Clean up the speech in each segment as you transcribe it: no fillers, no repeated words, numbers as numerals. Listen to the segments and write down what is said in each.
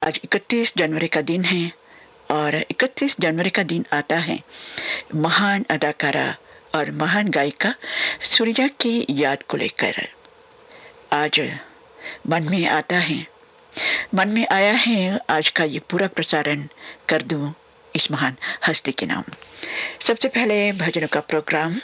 आज 31 जनवरी का दिन है और 31 जनवरी का दिन आता है महान अदाकारा और महान गायिका सूर्या की याद को लेकर। आज मन में आया है आज का ये पूरा प्रसारण कर दूं इस महान हस्ती के नाम। सबसे पहले भजनों का प्रोग्राम।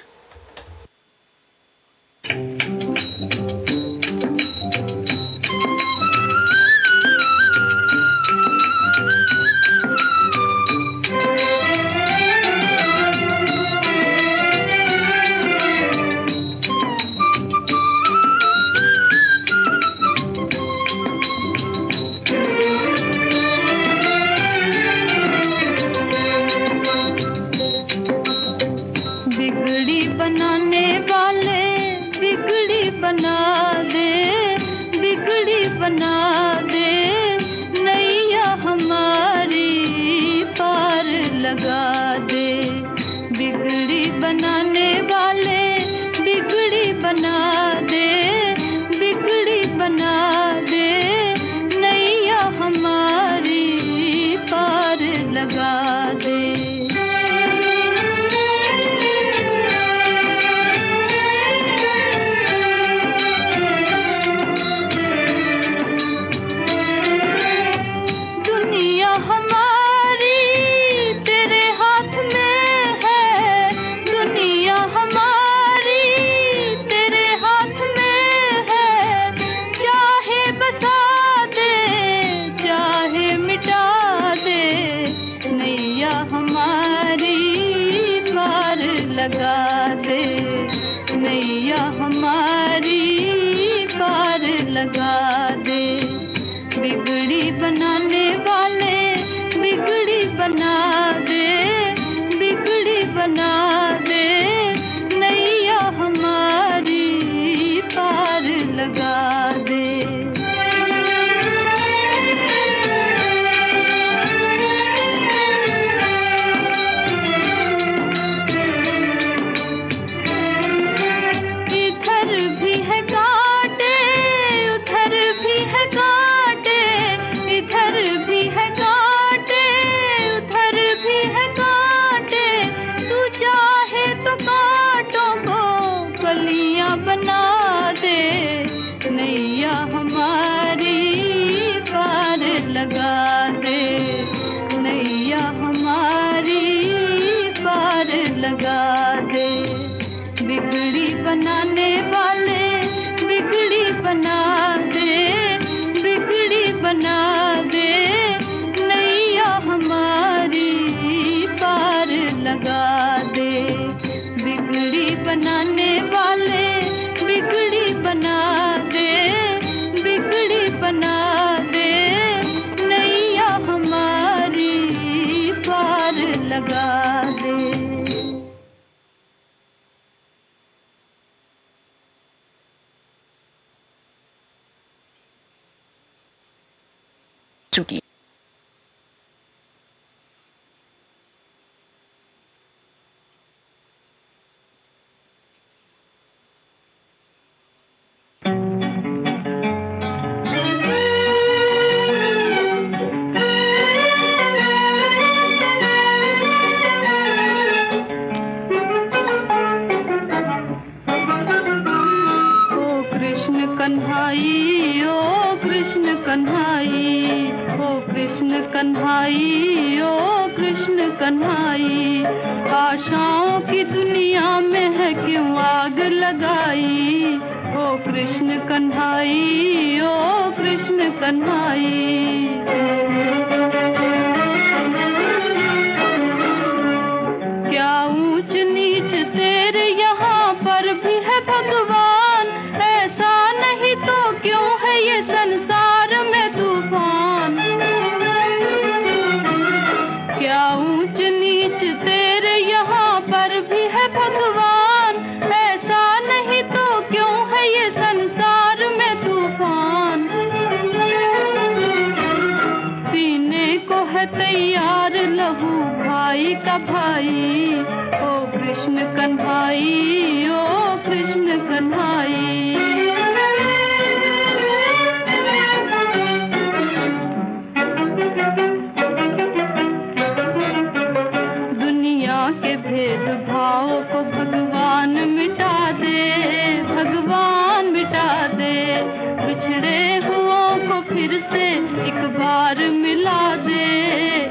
बार मिला दे,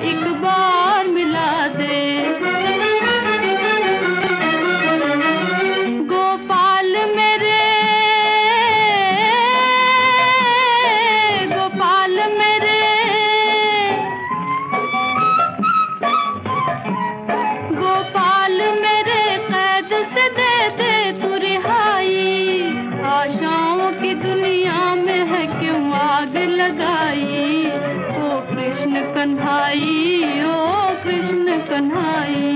एक बार मिला दे। गोपाल मेरे, गोपाल मेरे, गोपाल मेरे कैद से दे दे तू रिहाई। आशाओं की दुनिया में है क्यों आग लगाई। ओ कृष्ण कन्हाई, ओ कृष्ण कन्हाई।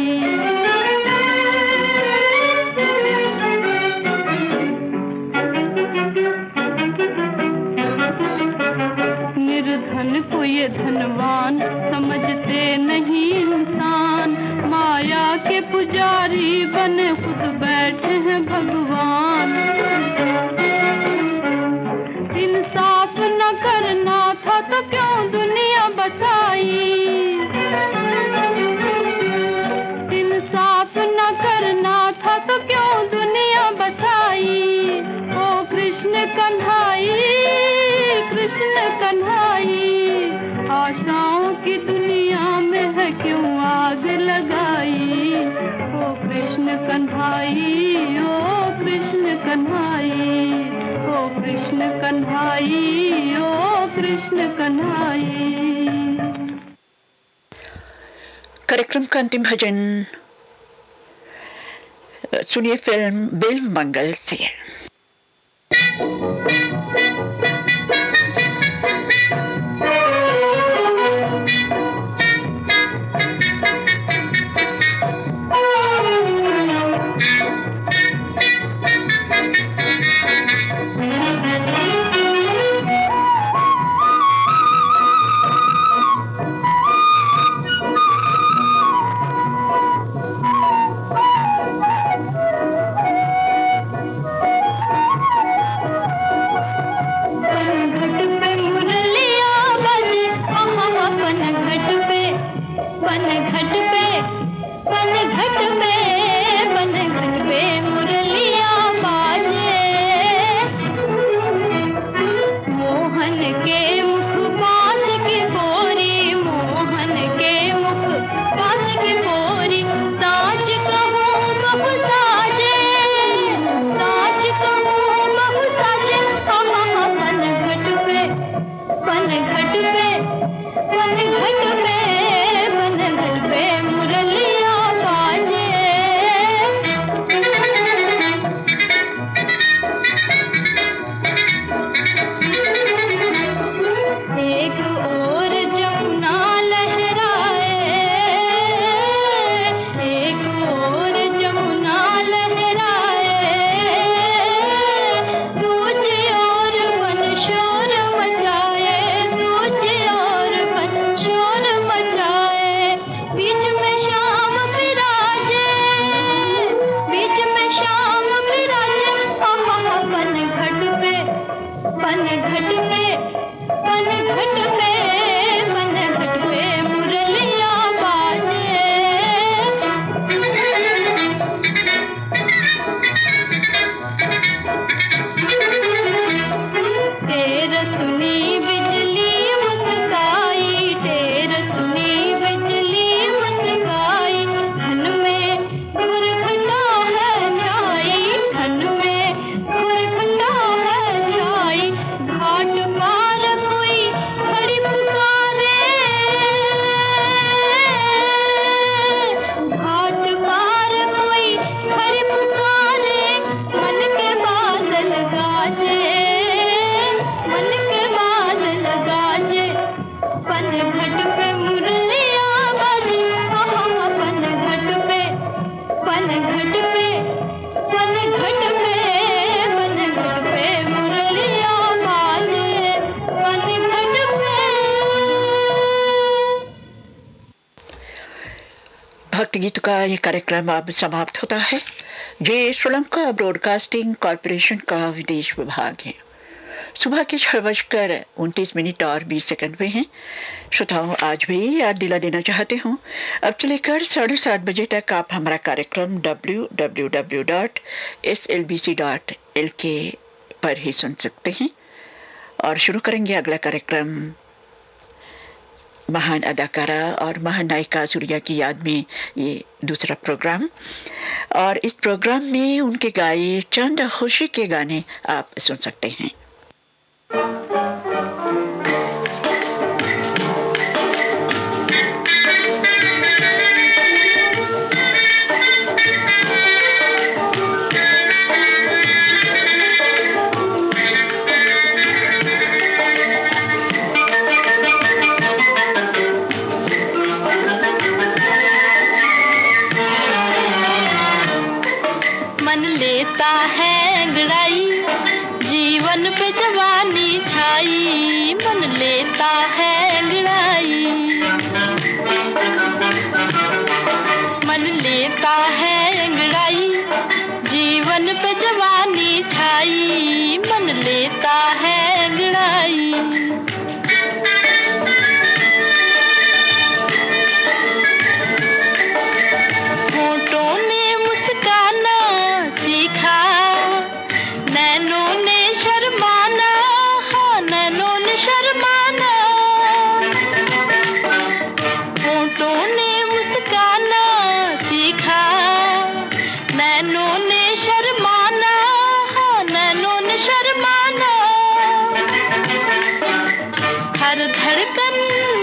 निर्धन को ये धनवान समझते नहीं इंसान। माया के पुजारी बने खुद बैठे हैं भगवान। इंसाफ न करना था तो क्यों दुनिया बसाई। इंसाफ न करना था तो क्यों दुनिया बसाई। ओ कृष्ण कन्हाई, कृष्ण कन्हाई। आशाओं की दुनिया में है क्यों आग लगाई। ओ कृष्ण कन्हाई, ओ कृष्ण कन्हाई। ओ कृष्ण कन्हाई, ओ कृष्ण कन्हाई। कार्यक्रम का अंतिम भजन सुनिए फिल्म बिल मंगल से। भक्ति गीत का ये कार्यक्रम अब समाप्त होता है। ये श्रीलंका ब्रॉडकास्टिंग कॉरपोरेशन का विदेश विभाग है। सुबह के 6:29 और 20 सेकंड हुए हैं। श्रोताओं, आज भी याद दिला देना चाहते हूँ, अब से लेकर 7:30 बजे तक आप हमारा कार्यक्रम www.slbc.lk पर ही सुन सकते हैं। और शुरू करेंगे अगला कार्यक्रम महान अदाकारा और महान नायिका सूर्या की याद में ये दूसरा प्रोग्राम। और इस प्रोग्राम में उनके गाए चंद खुशी के गाने आप सुन सकते हैं। मन लेता है अंगड़ाई, जीवन पे जवानी छाई, मन लेता है अंगड़ाई, मन लेता है अंगड़ाई, जीवन पे जवानी छाई, मन लेता है अंगड़ाई। होठों ने मुस्काना सीखा, नैनों ने शर्माना, हाँ नैनों ने शर्माना, होठों ने मुस्काना सीखा, नैनों ने शर्माना, हाँ नैनों ने शर्माना। हर धड़कन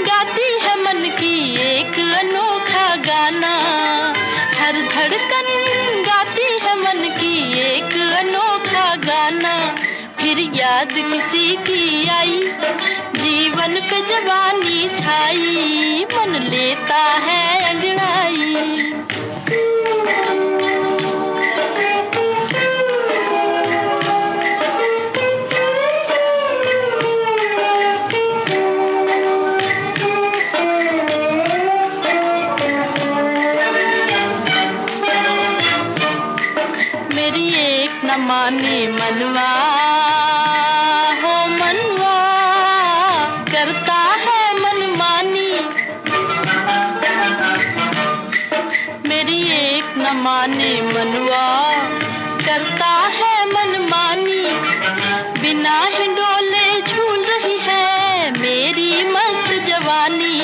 गाती है मन की एक अनोखा गाना, हर धड़कन गाती है मन की एक अनोखा गाना। फिर याद किसी की आई, जीवन पे जवानी छाई, मन लेता है अंगड़ाई। मेरी एक न माने मनवा, हो मनवा करता है मनमानी, मेरी एक न माने मनवा करता है मनमानी। बिना हिंडोले झूल रही है मेरी मस्त जवानी,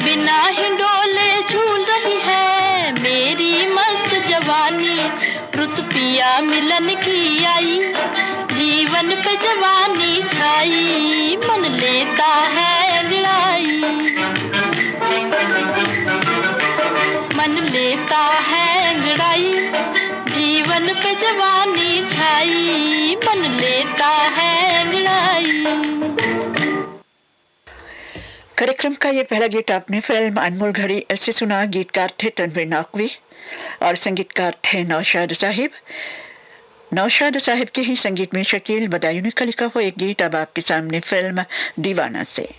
बिना हिंडोले झूल रही है मेरी मस्त जवानी। रुत पिया मिलन की आई, जीवन पे जवानी छाई, मन लेता है अंगड़ाई, मन लेता है अंगड़ाई, जीवन पे जवानी छाई, मन लेता है अंगड़ाई। कार्यक्रम का ये पहला गीत आपने फिल्म अनमोल घड़ी ऐसे सुना। गीतकार थे तनवीर नाकवी और संगीतकार थे नौशाद साहिब। नौशाद साहिब के ही संगीत में शकील बदायूं का लिखा हुआ एक गीत अब आपके सामने फिल्म दीवाना से।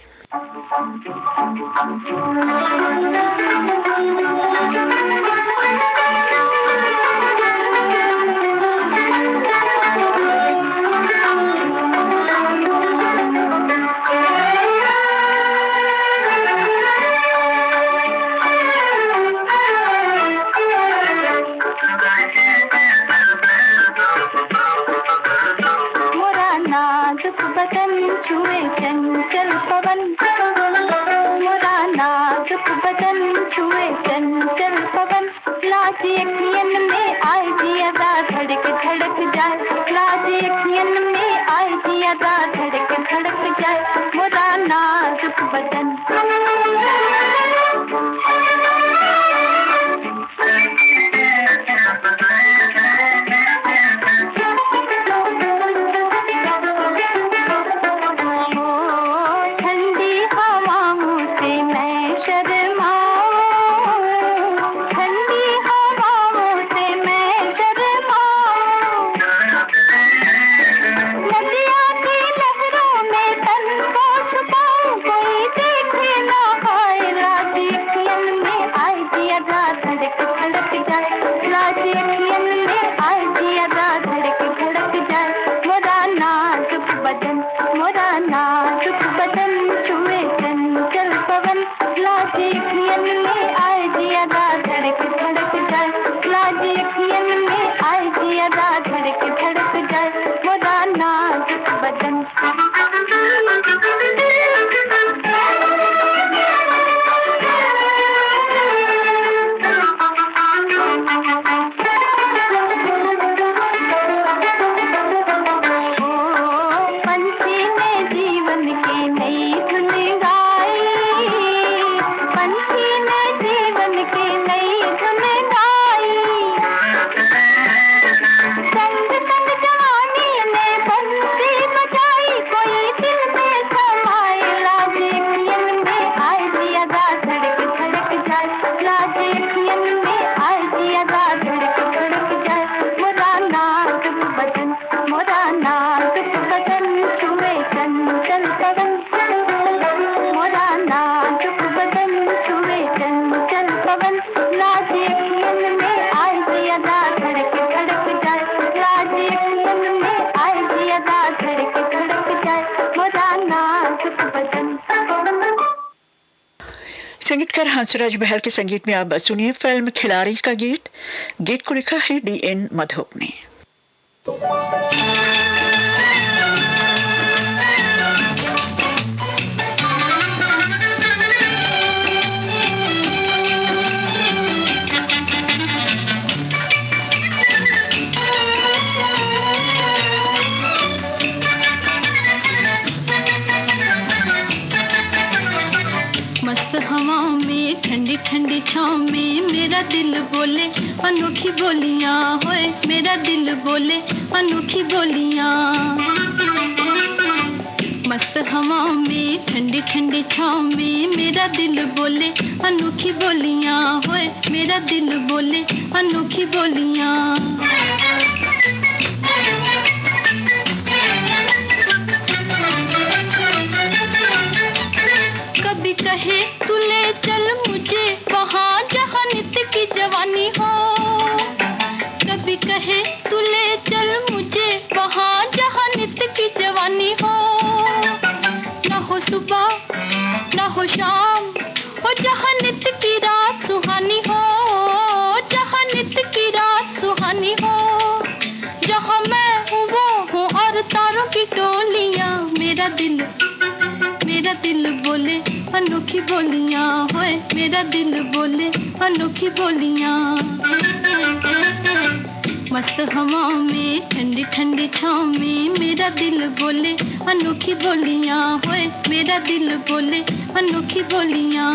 बदन छुए चंचल पवन, मोरा नाजुक बदन छुए चंचल पवन। लाज यकीन में आए जिया दा धड़क धड़क जाए, लाज यकीन में आए जिया दा धड़क धड़क जाए, मोरा नाजुक बदन। संगीतकार हंसराज बहल के संगीत में आप सुनिए फिल्म खिलाड़ी का गीत। गीत को लिखा है DN मधोक ने। ठंडी ठंडी छाँव में मेरा दिल बोले अनोखी बोलियां, होए मेरा दिल बोले अनोखी बोलियां। मस्त हवाओं में ठंडी ठंडी छाँव में मेरा दिल बोले अनोखी बोलियां, होए मेरा दिल बोले अनोखी बोलियां। कभी कहे तू ले चल मुझे वहाँ जहाँ नित्य की जवानी हो, कभी कहे तू ले चल मुझे वहाँ जहाँ नित्य की जवानी हो। ना हो सुबह ना हो शाम हो, जहाँ नित्य की रात सुहानी हो, जहाँ नित्य की रात सुहानी हो। जहाँ मैं हूँ वो हूँ और तारों की टोलियाँ, मेरा दिल बोले अनोखी बोलियां, होए मेरा दिल बोले अनोखी बोलियां। मस्त हवाओं में ठंडी ठंडी छाँव में मेरा दिल बोले अनोखी बोलियां, होए मेरा दिल बोले अनोखी बोलियां।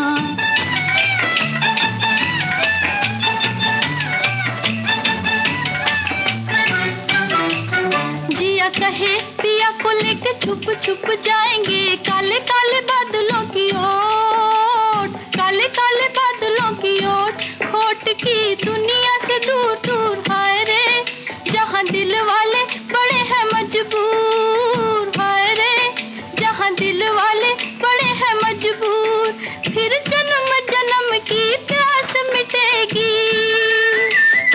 जिया कहे पिया को लेके छुप छुप जाएंगे काले काले बादलों की ओर, काले काले बादलों की ओर। खोट की दुनिया से दूर दूर, हाय रे जहाँ दिल वाले बड़े हैं मजबूर, हाय रे जहाँ दिल वाले बड़े हैं मजबूर। फिर जन्म जन्म की प्यास मिटेगी,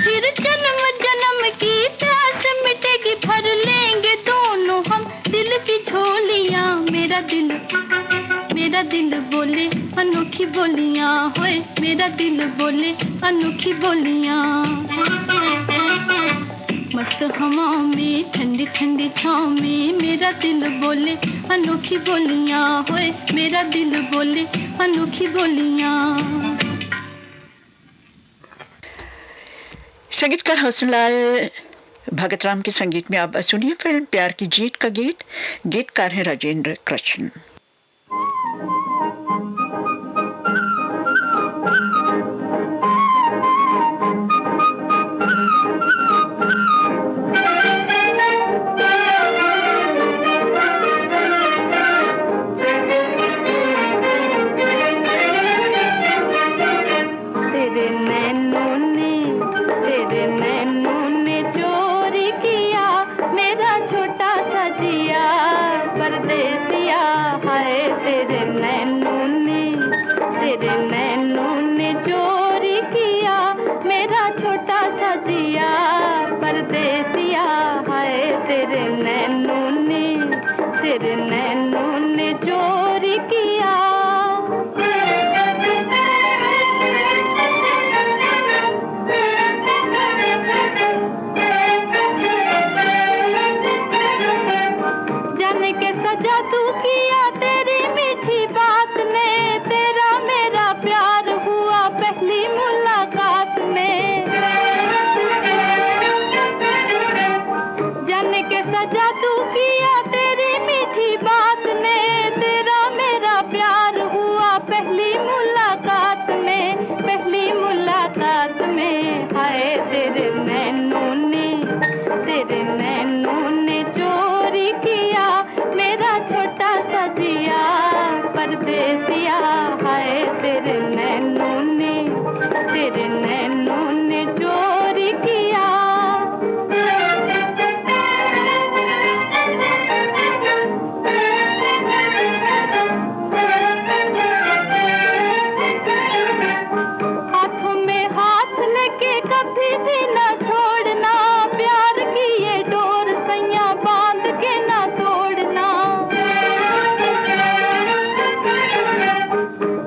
फिर जन्म जन्म की प्यास मिटेगी। भर लेंगे दोनों हम दिल की झोलियाँ, मेरा दिल बोले अनोखी बोलियां, होए मेरा दिल बोले अनोखी बोलियां। मस्त हवाओं में ठंडी ठंडी छाँव में मेरा दिल बोले अनोखी बोलियां, होए मेरा दिल बोले अनोखी बोलियां। संगीतकार हंसलाल भगतराम के संगीत में आप सुनिए फिल्म प्यार की जीत का गीत। गीतकार है राजेंद्र कृष्ण।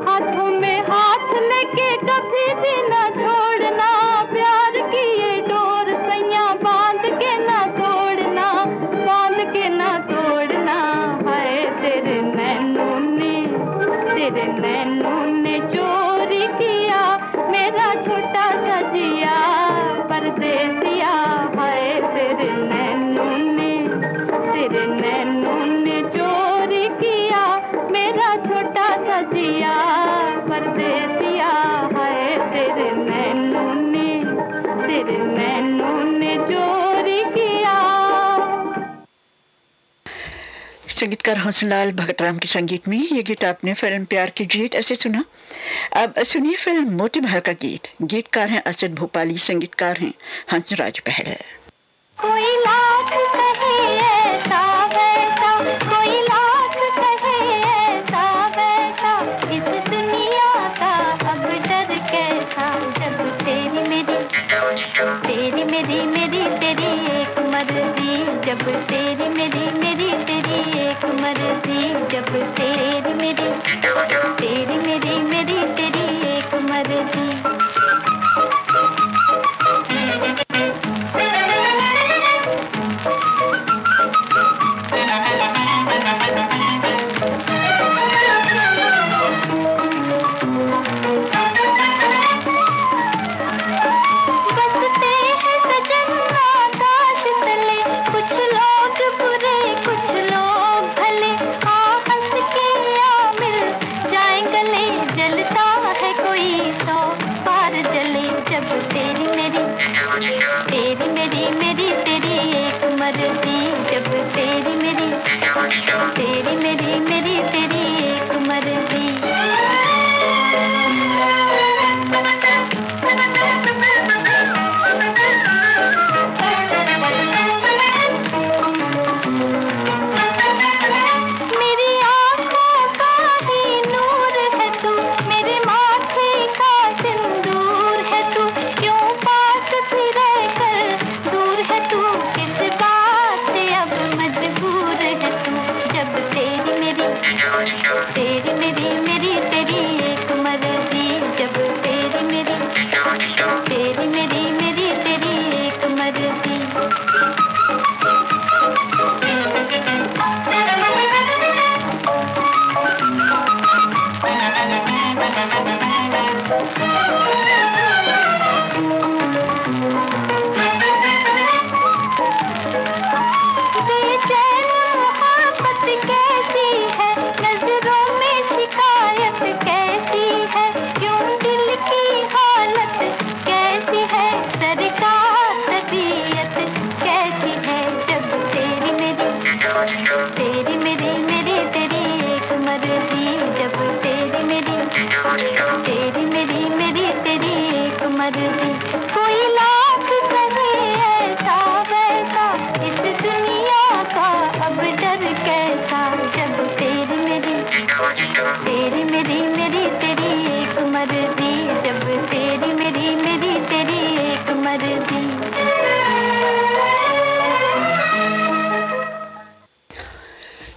हाथों में नैनों ने चोरी किया मेरा छोटा सा जिया परदेसिया हाय तेरे नैनों ने चोरी किया मेरा छोटा सा जिया परदेसिया हाय तेरे नैनों ने चोरी किया। संगीतकार हंसलाल भगतराम के संगीत में ये गीत आपने फिल्म प्यार की जीत ऐसे सुना। अब सुनिए फिल्म मोती महल का गीत। गीतकार हैं असद भोपाली, संगीतकार हैं हंसराज बहल। कोई लाख कहे ऐसा वैसा, कोई लाख कहे ऐसा वैसा, इस दुनिया का अब डर कैसा, जब तेरी मेरी तेरी एक मर्जी, जब तेरी मेरी तेरी एक मर्जी, जब तेरी मेरी तेरी एक मर्जी।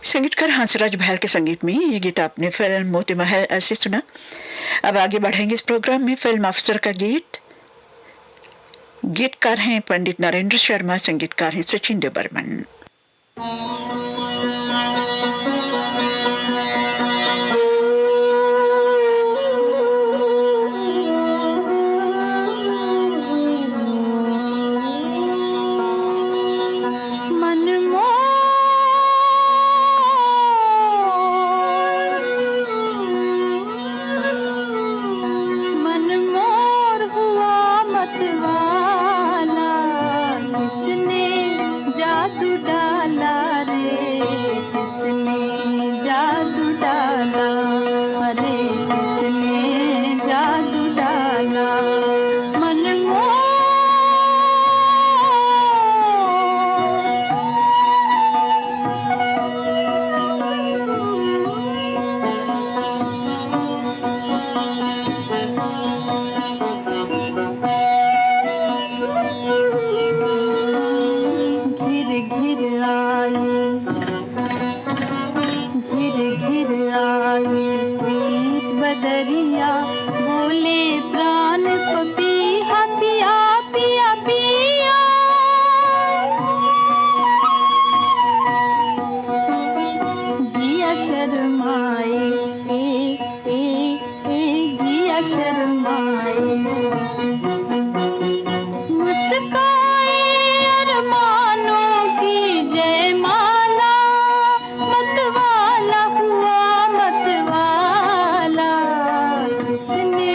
संगीतकार हंसराज बहल के संगीत में ये गीत आपने फिल्म मोती महल ऐसे सुना। अब आगे बढ़ेंगे इस प्रोग्राम में फिल्म अफसर का गीत। गीतकार हैं पंडित नरेंद्र शर्मा, संगीतकार हैं सचिन देव बर्मन। शर्माए, मुस्काए अरमानों की जयमाला, मतवाला हुआ मतवाला, किसने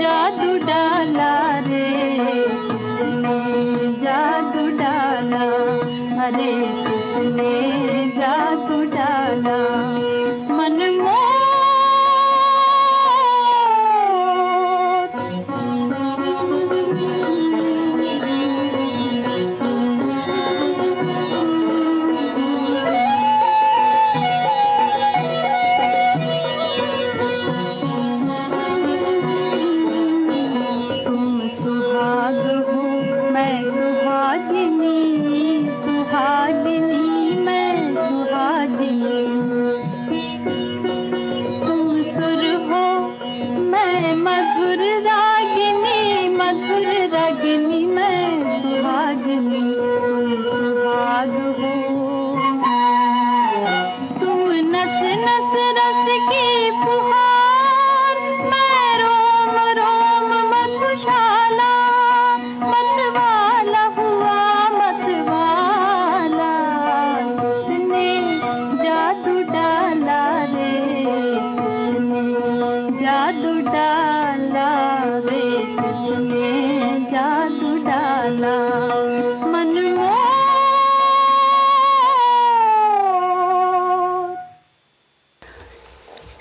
जादू डाला रे, किसने जादू डाला, अरे किसने जादू डाला, मनमोह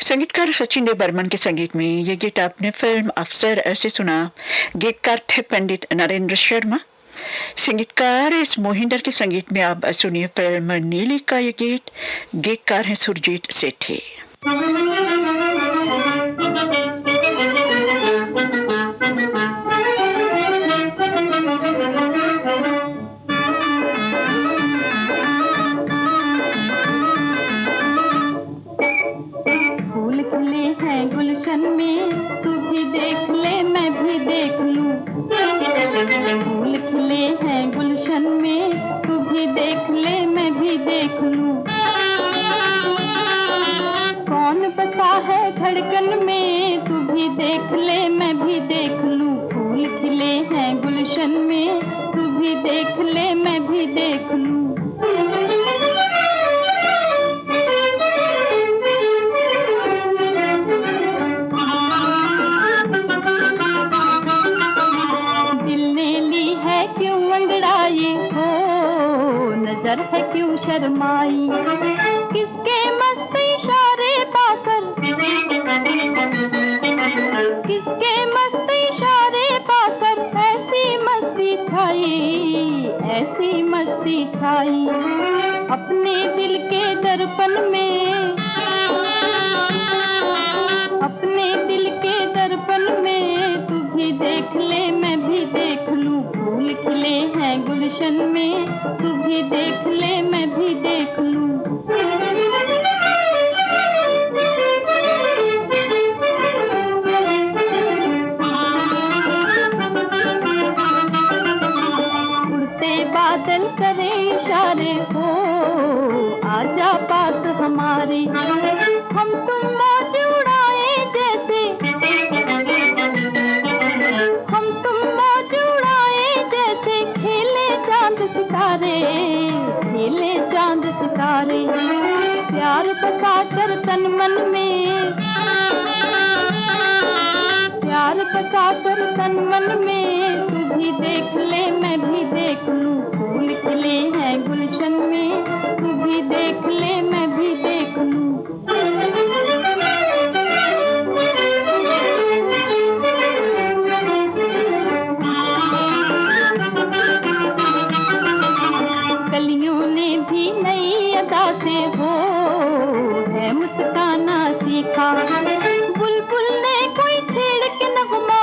संगीतकार सचिन देव बर्मन के संगीत में ये गीत आपने फिल्म अफसर ऐसे सुना। गीतकार थे पंडित नरेंद्र शर्मा। संगीतकार इस मोहिंदर के संगीत में आप सुनिए फिल्म नीली का ये गीत। गीतकार हैं सुरजीत सेठी। गुलशन में तू भी देख ले मैं भी देख लूं, फूल खिले हैं गुलशन में तू भी देख ले मैं भी देख लूं, कौन बसा है धड़कन में तू भी देख ले मैं भी देख लूं, फूल खिले हैं गुलशन में तू भी देख ले मैं भी देख लूं। नजर है क्यों शर्माई, किसके मस्त इशारे पाकर, किसके मस्त इशारे पाकर ऐसी मस्ती छाई, ऐसी मस्ती छाई, अपने दिल के दर्पण में, अपने दिल के दर्पण में तू भी देख ले मैं भी देख लूं, फूल खिले हैं गुलशन में तू भी देख ले मैं भी देख लूं। उड़ते बादल करे इशारे हो, आजा पास हमारे, हम तुम मौज उड़ाए जैसे, हम तुम मौज उड़ाए जैसे, खेले चांद सितारे, खेले चांद सितारे, प्यार बसा कर तन मन में, प्यार बसा कर तन मन में तू भी देख ले मैं भी देख लूं, फूल खिले हैं गुलशन में तू भी देख ले मैं भी देख लूं। कलियों ने भी नई अदा से हो है मुस्काना सीखा, बुलबुल ने कोई छेड़ के नगमा,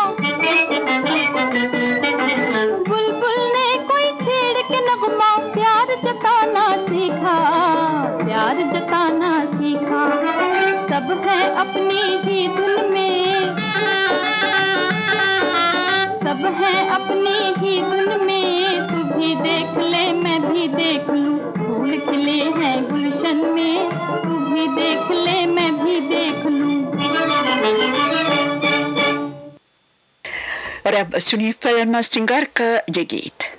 बुलबुल ने कोई छेड़ के नगमा, प्यार जताना सीखा, प्यार जताना सीखा, सब है अपनी ही धुन में, सब है अपनी ही धुन में तू भी देख ले मैं भी देख लूं, फूल खिले हैं गुलशन में तू भी देख ले मैं भी देख लूं। और अब सुनिए फिल्म सिंगार का ये गीत।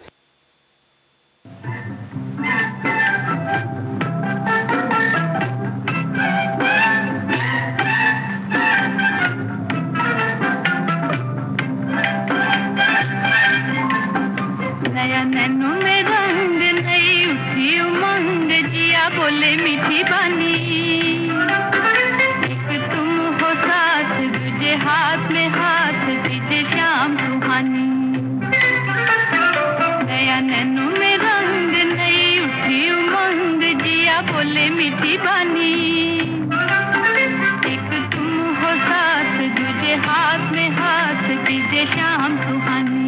नया नैनो में रंग नई उठी उमंग जिया बोले मीठी बानी एक तुम हो साथ दूजे हाथ में हाथ दीजिए शाम सुहानी नया नैनो में रंग नई उठी उमंग जिया बोले मीठी बानी एक तुम हो साथ दूजे हाथ में हाथ दीजिए शाम सुहानी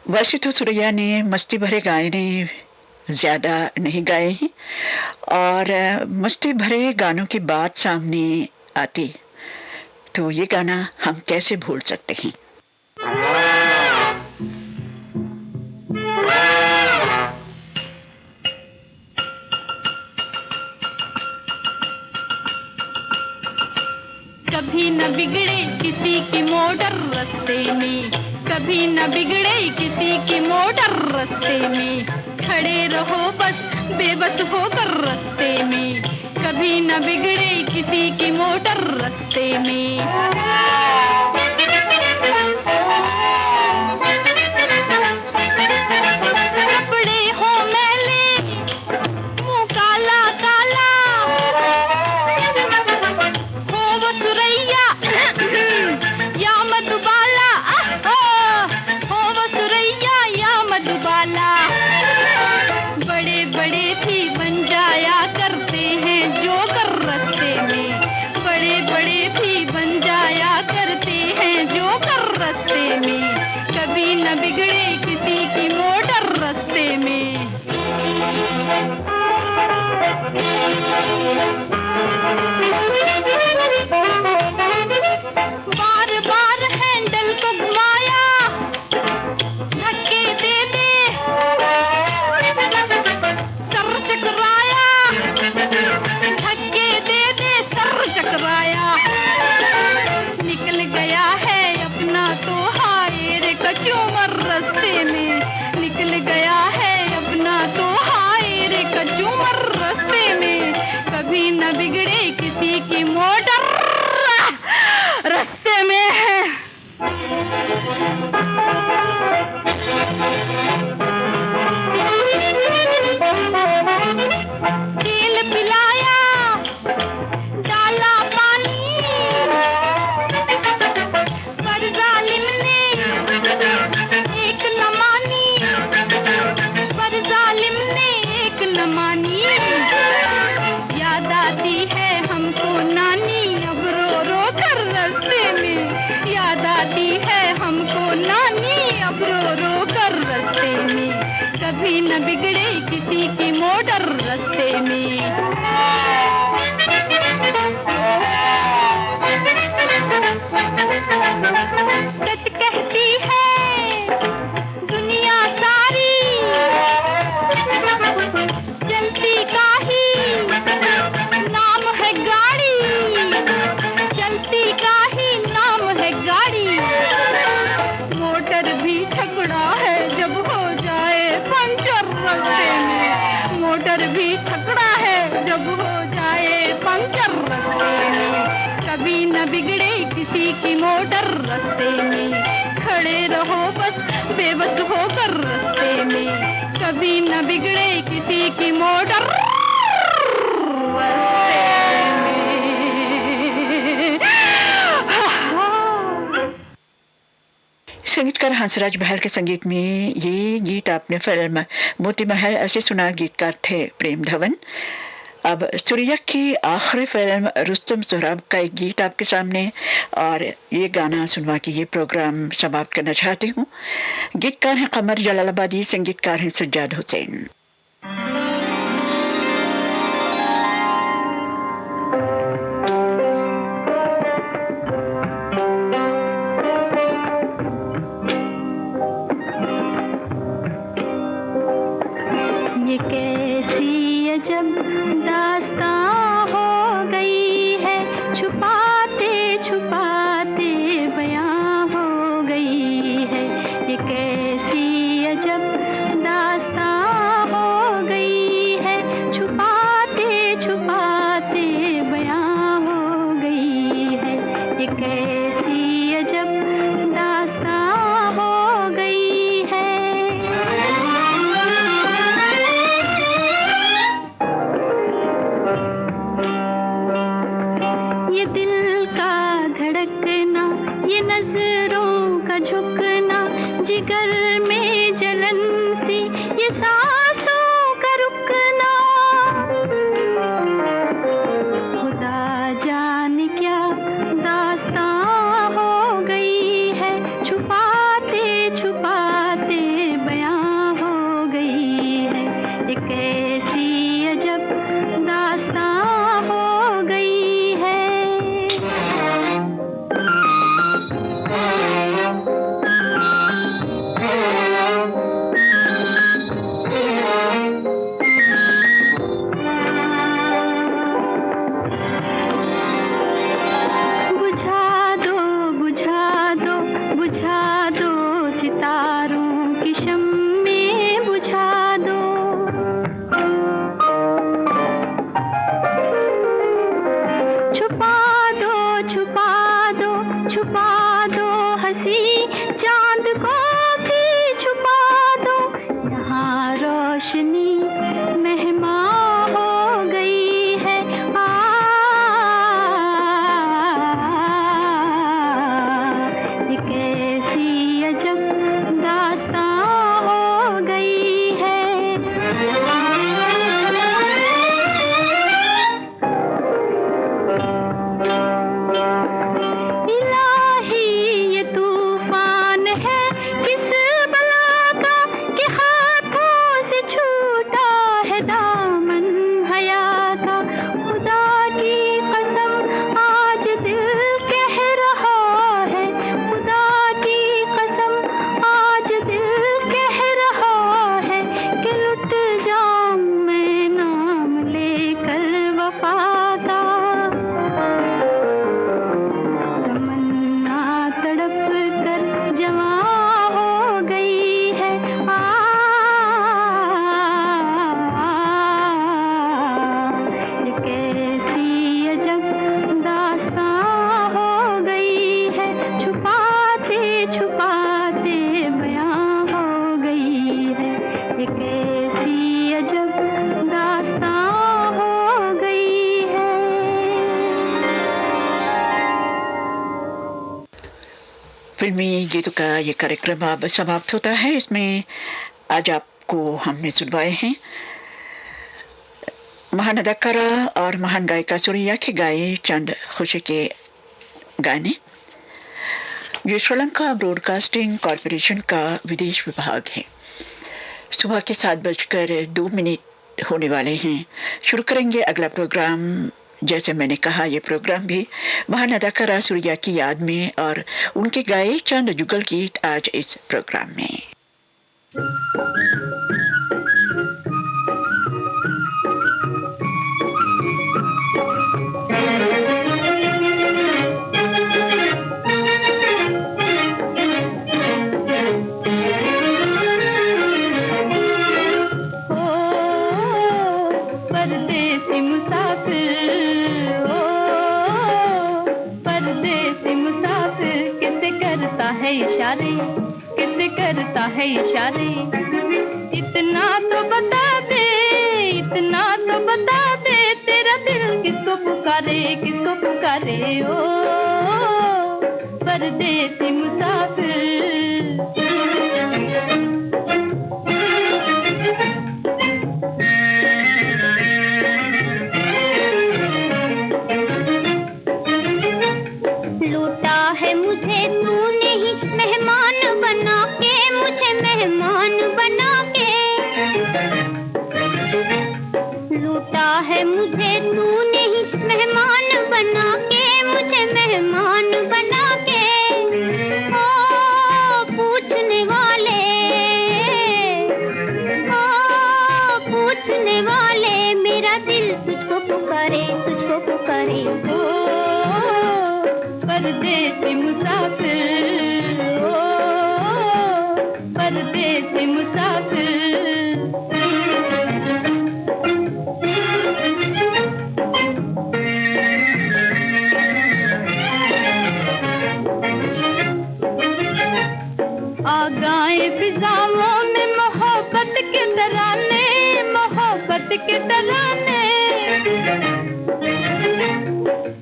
वैसे तो सुरैया ने मस्ती भरे गाने ज़्यादा नहीं गाए हैं और मस्ती भरे गानों की बात सामने आती तो ये गाना हम कैसे भूल सकते हैं। कभी न बिगड़े किसी की मोटर रास्ते में, कभी न बिगड़े किसी की मोटर रास्ते में, खड़े रहो बस बेबस होकर रास्ते में, कभी न बिगड़े किसी की मोटर रास्ते में। कभी न बिगड़े किसी की मोटर रास्ते में। बार बार हैंडल को घुमाया, धक्के दे दे, चक्र तेल पिलाया डाला पानी पर जालिम ने एक न मानी पर जालिम ने एक न मानी याद आती है हमको नानी अब रो रो कर रस्ते में याद आती है हमको नानी अब रो रो कर रस्ते में कभी न बिगड़े किसी की मोटर रस्ते में सच कहती है दुनिया सारी चलती का ही नाम है गाड़ी चलती का ही नाम है गाड़ी मोटर भी ठकड़ा है जब हो जाए पंचर रस्ते में मोटर भी ठकड़ा है जब हो जाए पंचर रस्ते में कभी न बिगड़े किसी की मोटर रस्ते में खड़े रहो बस बेबस होकर रस्ते में कभी न बिगड़े किसी की मोटर संगीतकार हंसराज बहल के संगीत में ये गीत आपने फिल्म मोती महल ऐसे सुना। गीतकार थे प्रेम धवन। अब सूर्या की आखिरी फिल्म रुस्तम सोहराब का एक गीत आपके सामने और ये गाना सुनवा के ये प्रोग्राम समाप्त करना चाहती हूँ। गीतकार हैं कमर जलालाबादी, संगीतकार हैं सज्जाद हुसैन। ये कैसी अजब दास्तां हो गई है छुपाते छुपाते बयां हो गई है ये कैसी अजब दास्तां हो गई है छुपाते छुपाते बयां हो गई है ये कैसी अजब दास्तां हो गई है। ये दिल का धड़कना ये नजरों का झुकना जिगर में जलन सी ये सांसों का रुकना खुदा जाने क्या दास्तां हो गई है छुपाते छुपाते बयां हो गई है ये कैसी अजब दास्तां हो गई है। बुझा दो बुझा दो बुझा दो सितारों की शम्में बुझा दो छुपा दो छुपा दो छुपा दो हंसी चांद को भी छुपा दो यहाँ रोशनी मेहमान हो गई है ये कैसी अजब दास्तां हो गई है। इलाही ये तूफान है किस बला का कि हाथों से छूट फिल्मी गीतों का ये कार्यक्रम अब समाप्त होता है। इसमें आज आपको हमने सुनवाए हैं महान अदाकारा और महान गायिका सुरैया के गाए चंद खुशी के गाने। ये श्रीलंका ब्रॉडकास्टिंग कॉरपोरेशन का विदेश विभाग है। सुबह के 7:02 होने वाले हैं। शुरू करेंगे अगला प्रोग्राम। जैसे मैंने कहा, यह प्रोग्राम भी महान अदाकारा सुरैया की याद में और उनके गाए चंद जुगल गीत आज इस प्रोग्राम में। परदेसी मुसाफिर इशारे, किसे करता है इशारे। इतना तो बता दे, इतना तो बता दे, तेरा दिल किसको पुकारे, किसको पुकारे। ओ परदेसी मुसाफिर। परदेसी मुसाफिर, ओ परदेसी मुसाफिर। आ गए फिजाओं में मोहब्बत के तराने, मोहब्बत के तराने।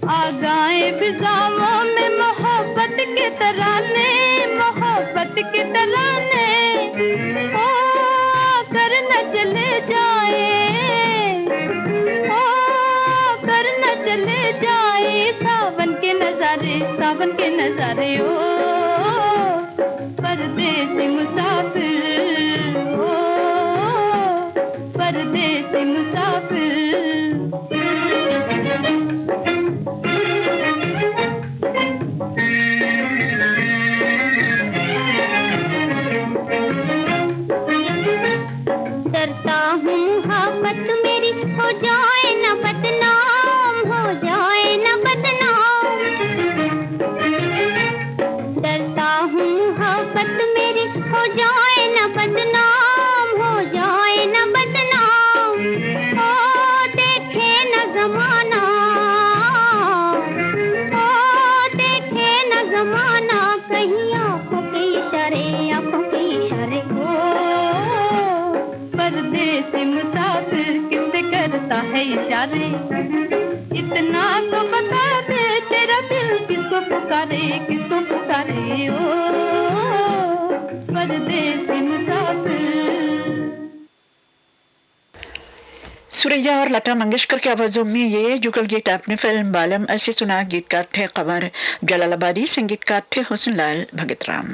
आ गए फिजाओं में मोहब्बत के तराने, मोहब्बत के तराने। ओ कर न चले जाए, ओ कर न चले जाए सावन के नजारे, सावन के नजारे। ओ परदेसी मुसाफिर, ओ परदेसी मुसाफिर। परदेसी मुसाफिर किससे करता है इशारे। इतना तो बता दे, तेरा दिल किसको पुकारे, किसको पुकारे। ओ परदेसी मुसाफिर। सुरैया और लता मंगेशकर की आवाजों में ये जुगल गीत आपने फिल्म बालम ऐसे सुना। गीतकार थे कमर जलालाबादी, संगीतकार थे हुस्नलाल भगतराम।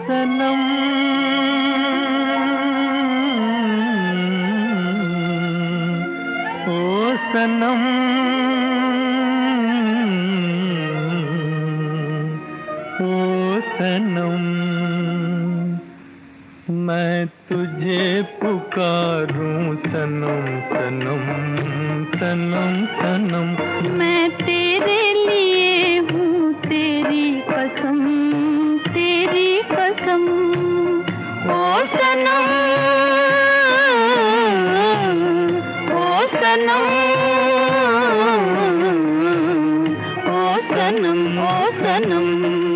सनम ओ सनम मैं तुझे पुकारूं सनम सनम सनम सनम। मैं तेरे लिए हूँ तेरी कसम, तेरी कसम। ओ सनम, ओ सनम, ओ सनम, ओ सनम।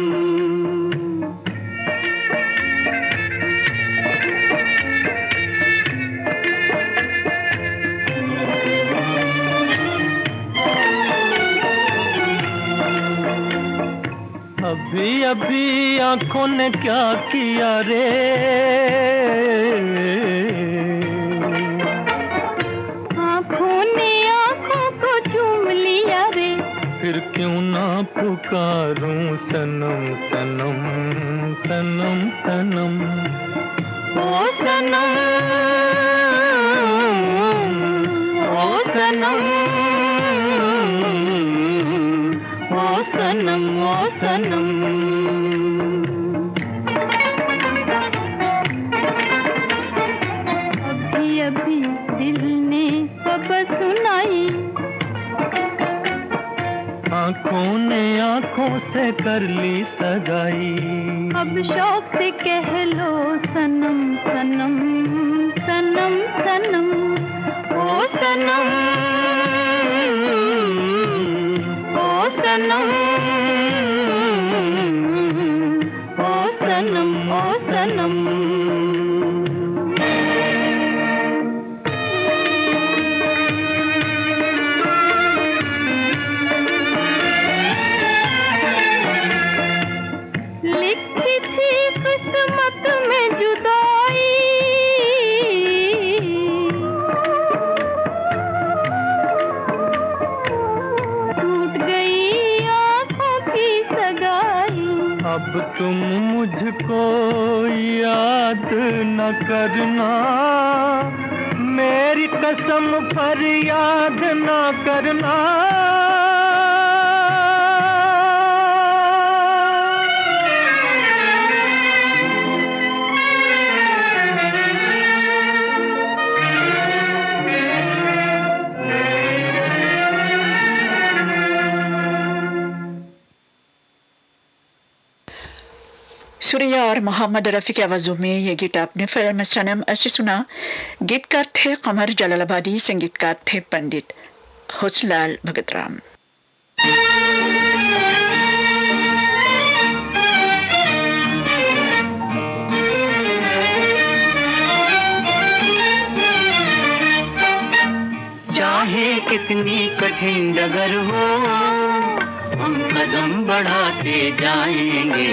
अभी आंखों ने क्या किया रे, आंखों ने आंखों को चूम लिया रे, फिर क्यों ना पुकारूं सनम सनम सनम सनम, ओ सनम ओ सनम ओ सनम ओ सनम। अभी अभी दिल ने खबर सुनाई, आंखों ने आंखों से कर ली सगाई, अब शौक से कह लो सनम सनम सनम सनम, ओ सनम ओ सनम ओ सनम ओ सनम। लिखी थी किस्मत में जुदाई, टूट गई आंखों की सगाई, अब तुम मुझको याद न करना, मेरी कसम पर याद न करना, सूर्या और मोहम्मद रफ़ी की आवाज़ों में ये गीत आपने फिल्म सनम ऐसे सुना। गीतकार थे कमर जलालाबादी, संगीतकार थे पंडित हुस्नलाल भगतराम। चाहे कितनी कठिन डगर हो, हम कदम बढ़ाते जाएंगे,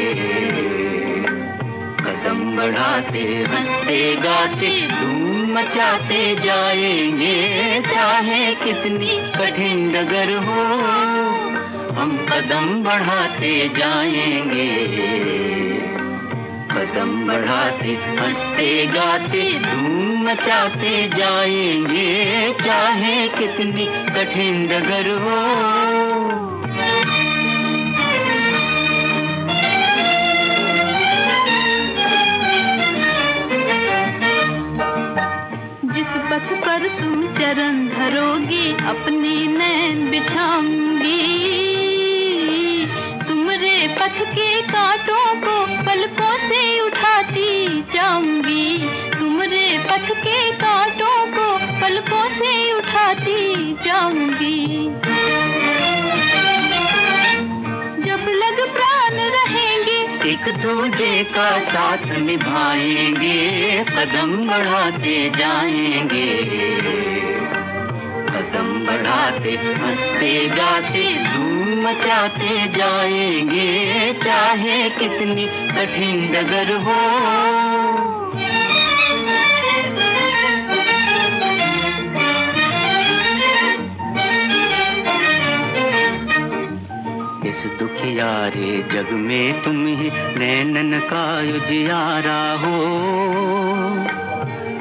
कदम बढ़ाते हंसते गाते धूम मचाते जाएंगे। चाहे कितनी कठिन डगर हो, हम कदम बढ़ाते जाएंगे, कदम बढ़ाते हंसते गाते धूम मचाते जाएंगे। चाहे कितनी कठिन डगर हो, पथ पर तुम चरण धरोगे, अपने नैन बिछाऊंगी, तुमरे पथ के कांटों को पलकों से उठाती जाऊंगी, तुमरे पथ के कांटों को पलकों से उठाती जाऊंगी। जब लग प्राण रहेंगे, एक दूजे का साथ निभाएंगे, कदम बढ़ाते जाएंगे, कदम बढ़ाते हंसते गाते धूम मचाते जाएंगे। चाहे कितनी कठिन डगर हो, इस दुखियारे जग में तुम ही नैनन का उजियारा हो,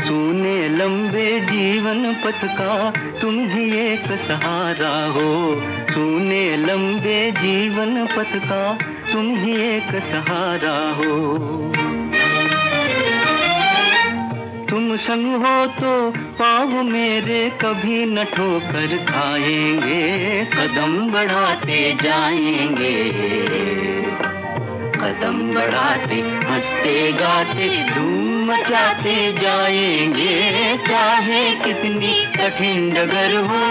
सूने लंबे जीवन पथ का तुम ही एक सहारा हो, सूने लंबे जीवन पथ का तुम ही एक सहारा हो। तुम संग हो तो पाँव मेरे कभी न ठोकर खाएंगे, कदम बढ़ाते जाएंगे, कदम बढ़ाते हंसते गाते धूम मचाते जाएंगे। चाहे कितनी कठिन डगर हो,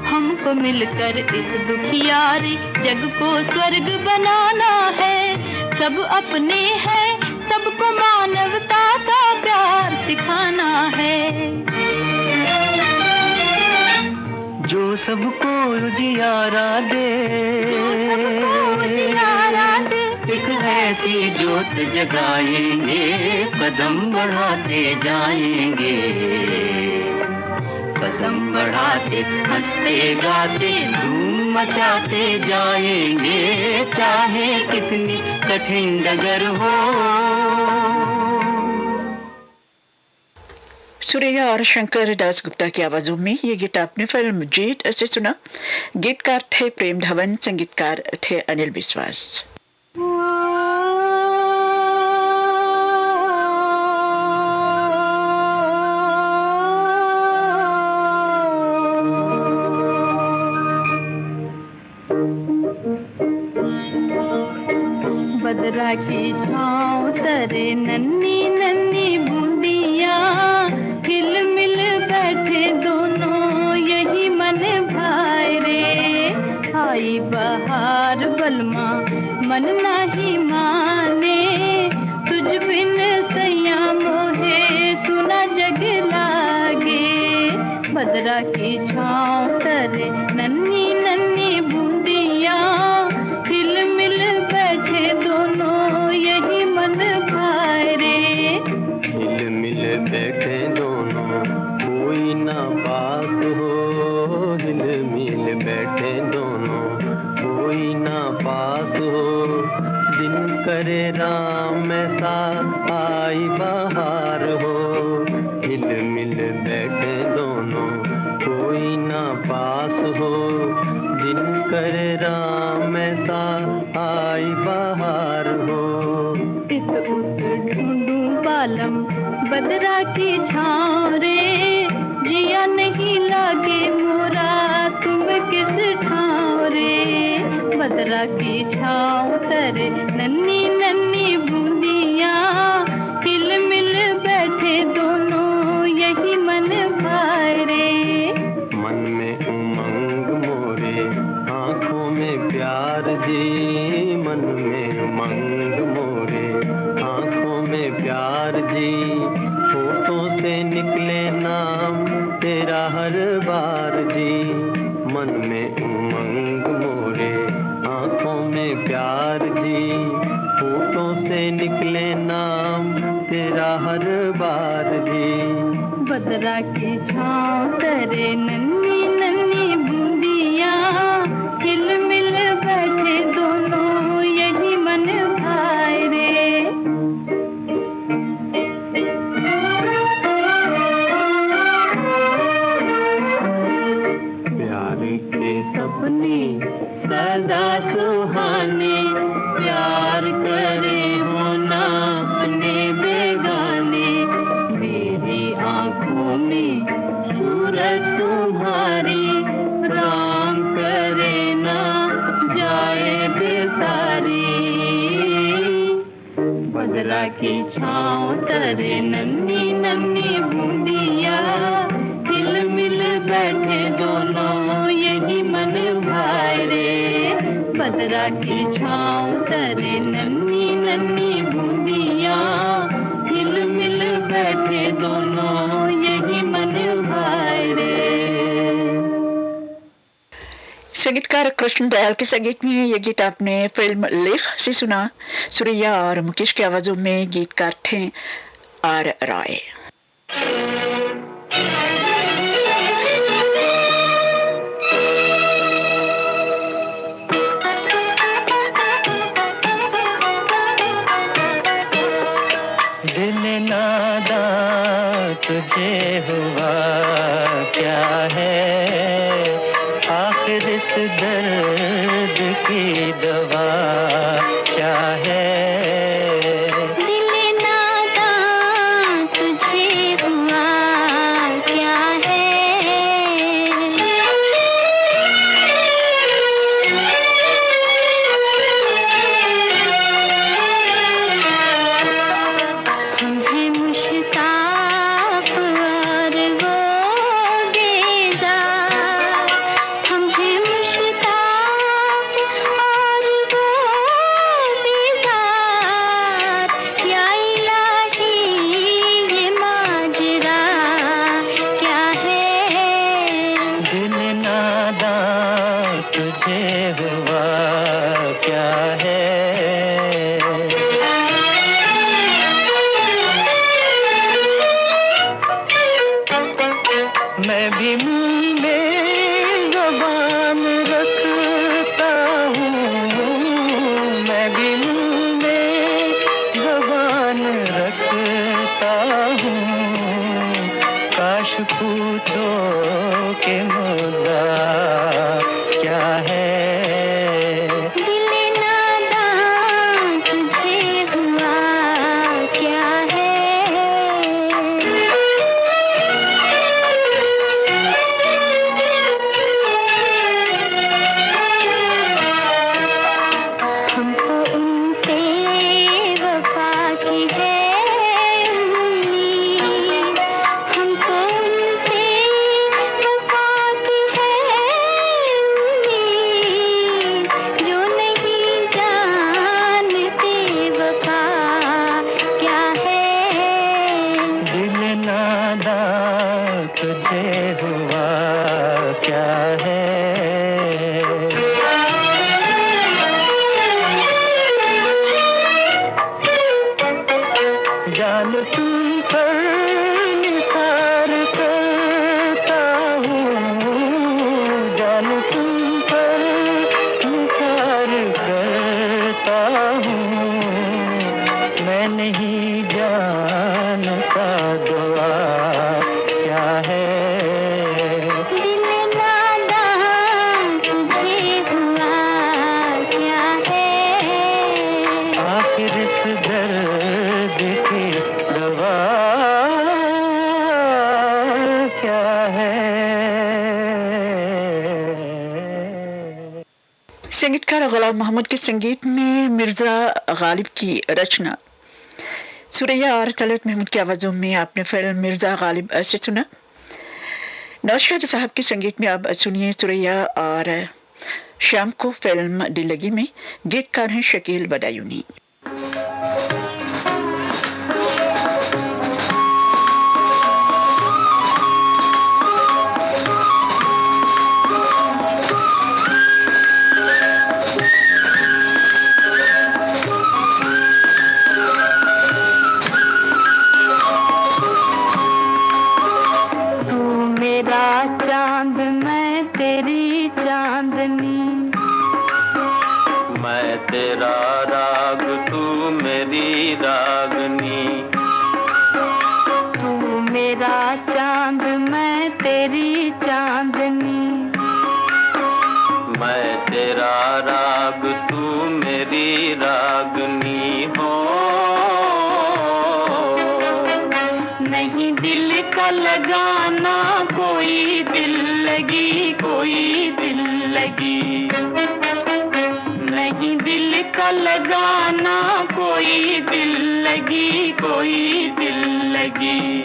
हमको मिलकर इस दुखियारी जग को स्वर्ग बनाना है। सब अपने हैं, सबको मानवता का प्यार सिखाना है। सबको उजियारा दे, एक ऐसी ज्योत जगाएंगे, कदम बढ़ाते जाएंगे, कदम बढ़ाते हंसते गाते धूम मचाते जाएंगे, चाहे कितनी कठिन डगर हो। सुरैया और शंकर दास गुप्ता की आवाजों में ये गीत आपने फिल्म जीत से सुना। गीतकार थे प्रेम धवन, संगीतकार थे अनिल विश्वास। बदरा की छाँव तरे नन्ही नन्ही बूंदियाँ, हिल मिल बैठे दोनों यही मन भाए रे। आई बहार बलमा मन नाही माने, तुझ बिन सैया मोहे सुना जग लागे। बदरा की छाँव तरे नन्ही नन्ही बूंदियाँ, हिल मिल बैठे दोनों यही मन भाए रे। हिल मिल बैठे दोनों कोई ना पास हो, हिल मिल बैठे दोनों कोई ना पास हो। दिन करे राम ऐसा आई बहार हो, हिल मिल बैठे दोनों कोई ना पास हो। दिन करे राम ऐसा आई बहार हो। इत उत ढूंढूं बालम बदरा की छाँव रे, जिया नहीं लागे मोरा तुम किस ठाव रे। बदरा की छाँव तरे नन्ही नन्ही बूंदियाँ, हिल मिल बैठे दोनों यही मन भाए रे। मन में उमंग मोरे आँखों में प्यार जी, मन में उमंग मोरे आँखों में प्यार जी। होठों से निकले नाम तेरा हर बार जी, मन में उमंग मोरे आँखों में प्यार जी। होठों से निकले नाम तेरा हर बार जी। बदरा की छाँव तरे नन्ही नन्ही बूंदियाँ, हिल मिल बैठे दोनों यही मन भाए रे। प्यार के सपने सदा सुहाने, प्यार करे हो ना अपने बेगाने। मेरी आँखों में सूरत तुम्हारी, राम करे ना जाए बेसारी। बदरा की छाँव तरे नन्ही नन्ही बूंदियाँ, हिल मिल बैठे दोनों यही मन भाए रे। बदरा की छाँव तरे नन्ही नन्ही बूंदियाँ, हिल मिल बैठे दोनों यही मन भाए रे। संगीतकार कृष्ण दयाल के संगीत में ये गीत आपने फिल्म लेख से सुना। सुरैया और मुकेश की आवाजों में गीतकार थे आर राय। दिल नादान तुझे हुआ क्या है, आखिर इस दर्द की दवा क्या है। दिल नादान तुझे हुआ क्या है, हम हैं मुश्ताक और वो बेजार। हम हैं मुश्ताक और क्या है। मैं भी मुंह में ज़बान रखता हूँ, मैं भी मुंह में ज़बान रखता हूँ। काश पूछो कि मुद्दा क्या है। जान तुम पर निसार करता हूँ, जान तुम पर निसार करता हूँ। मैं नहीं जानता दुआ क्या है। संगीतकार गुलाम मोहम्मद के संगीत में मिर्जा गालिब की रचना सुरैया और तलत महमूद की आवाज़ों में आपने फिल्म मिर्जा गालिब से सुना। नौशाद साहब के संगीत में अब सुनिए सुरैया और शाम को फिल्म दिल लगी में गीतकार हैं शकील बदायूनी। तेरा राग तू मेरी रागनी, तू मेरा चांद मैं तेरी चांदनी। मैं तेरा राग तू मेरी रागनी हो। नहीं दिल का लगाना कोई दिल लगी, कोई दिल लगी। नहीं दिल का लगाना कोई दिल लगी, कोई दिल लगी।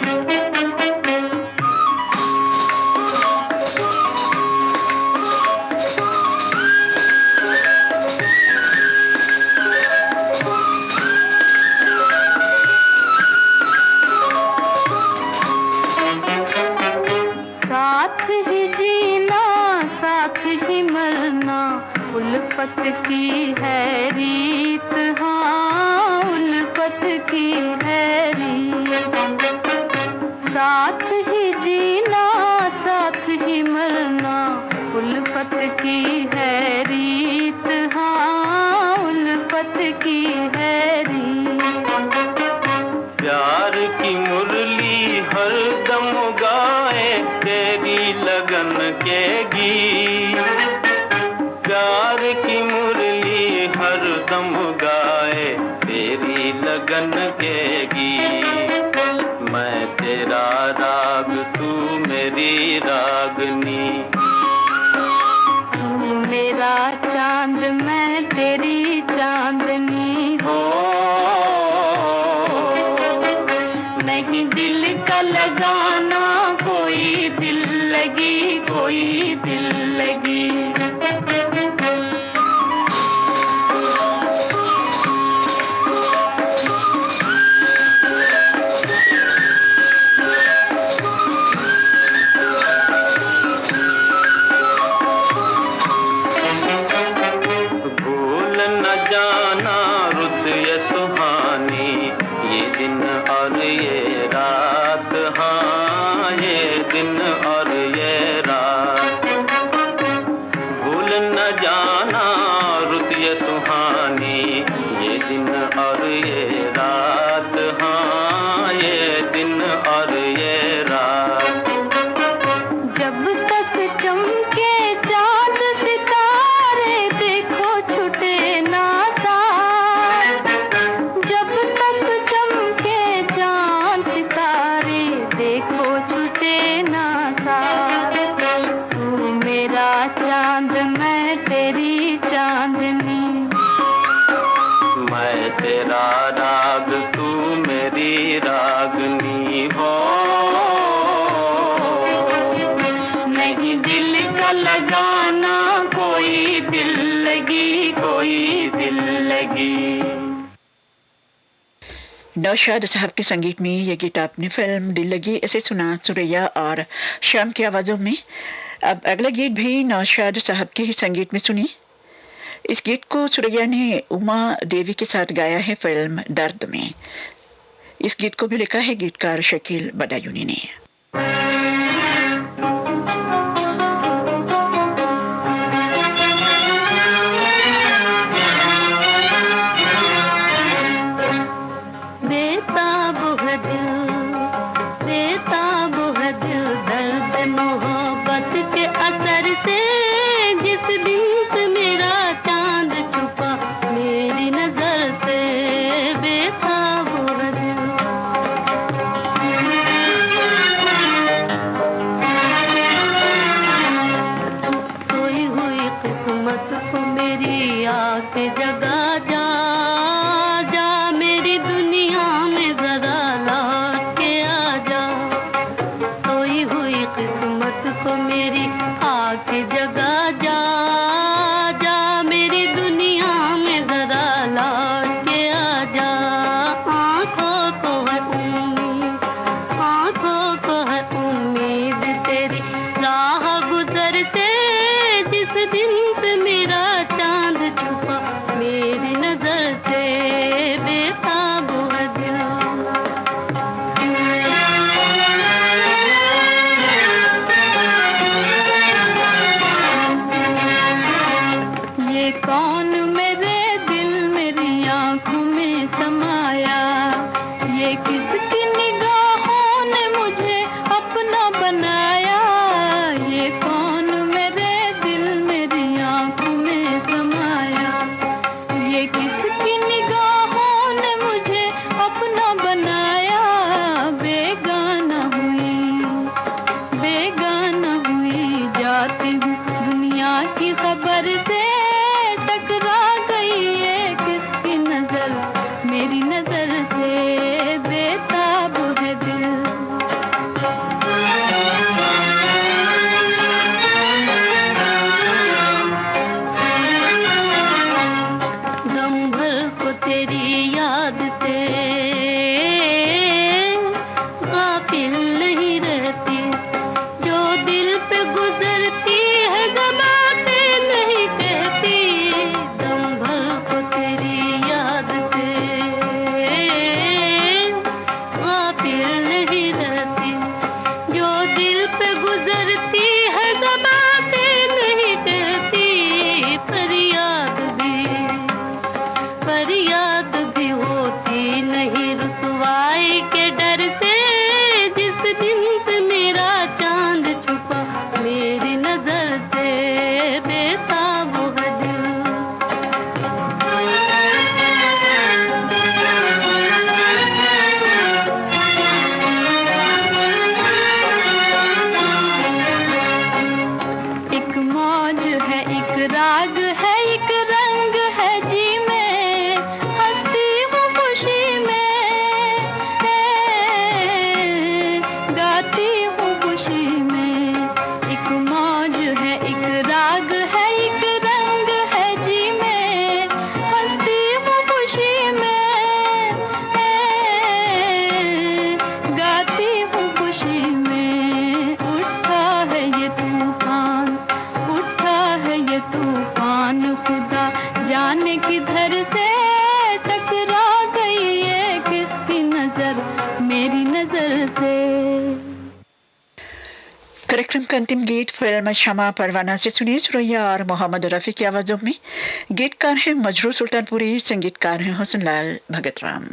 साथ ही जीना साथ ही मरना उल्फत की है रीत, हाँ उल्फत की है रीत। साथ ही जीना साथ ही मरना उल्फत की है रीत, हाँ उल्फत की है रीत। प्यार की मुरली हर दम गाए तेरी लगन के गीत। प्यार की मुरली हर दम गाए तेरी लगन के गीत। मैं तेरा राग तू मेरी रागनी, तू मेरा चांद मैं तेरी चांदनी हो। नहीं दिल का लगाना कोई दिल लगी, कोई दिल लगी। भूल न जाना रुत ये सुहानी, ये दिन और ये रात, हाँ ये दिन और ये रात। भूल न जाना रुत ये सुहानी, ये दिन और ये रात, हाँ ये दिन और ये रात। जब तक चमके चांद सितारे देखो छूटे ना साथ, जब तक चमके चांद सितारे देखो छूटे ना साथ। तू मेरा चांद मैं तेरी चांदनी, मैं तेरा राग तू मेरी रागनी हो। नहीं दिल का लगाना कोई दिल लगी, कोई दिल लगी। नौशाद साहब के संगीत में ये गीत आपने फिल्म दिल लगी ऐसे सुना सुरैया और श्याम की आवाज़ों में। अब अगला गीत भी नौशाद साहब के ही संगीत में सुनी। इस गीत को सुरैया ने उमा देवी के साथ गाया है फिल्म दर्द में। इस गीत को भी लिखा है गीतकार शकील बदायूनी ने। राग है एक रंग है जी में, हंसती घर से टकरा गई ये किसकी नजर मेरी नजर से। कार्यक्रम का अंतिम गीत फिल्म शमा परवाना से सुनिए सुरैया और मोहम्मद रफी की आवाजों में। गीतकार हैं मजरू सुल्तानपुरी, संगीतकार हैं हुसनलाल भगतराम।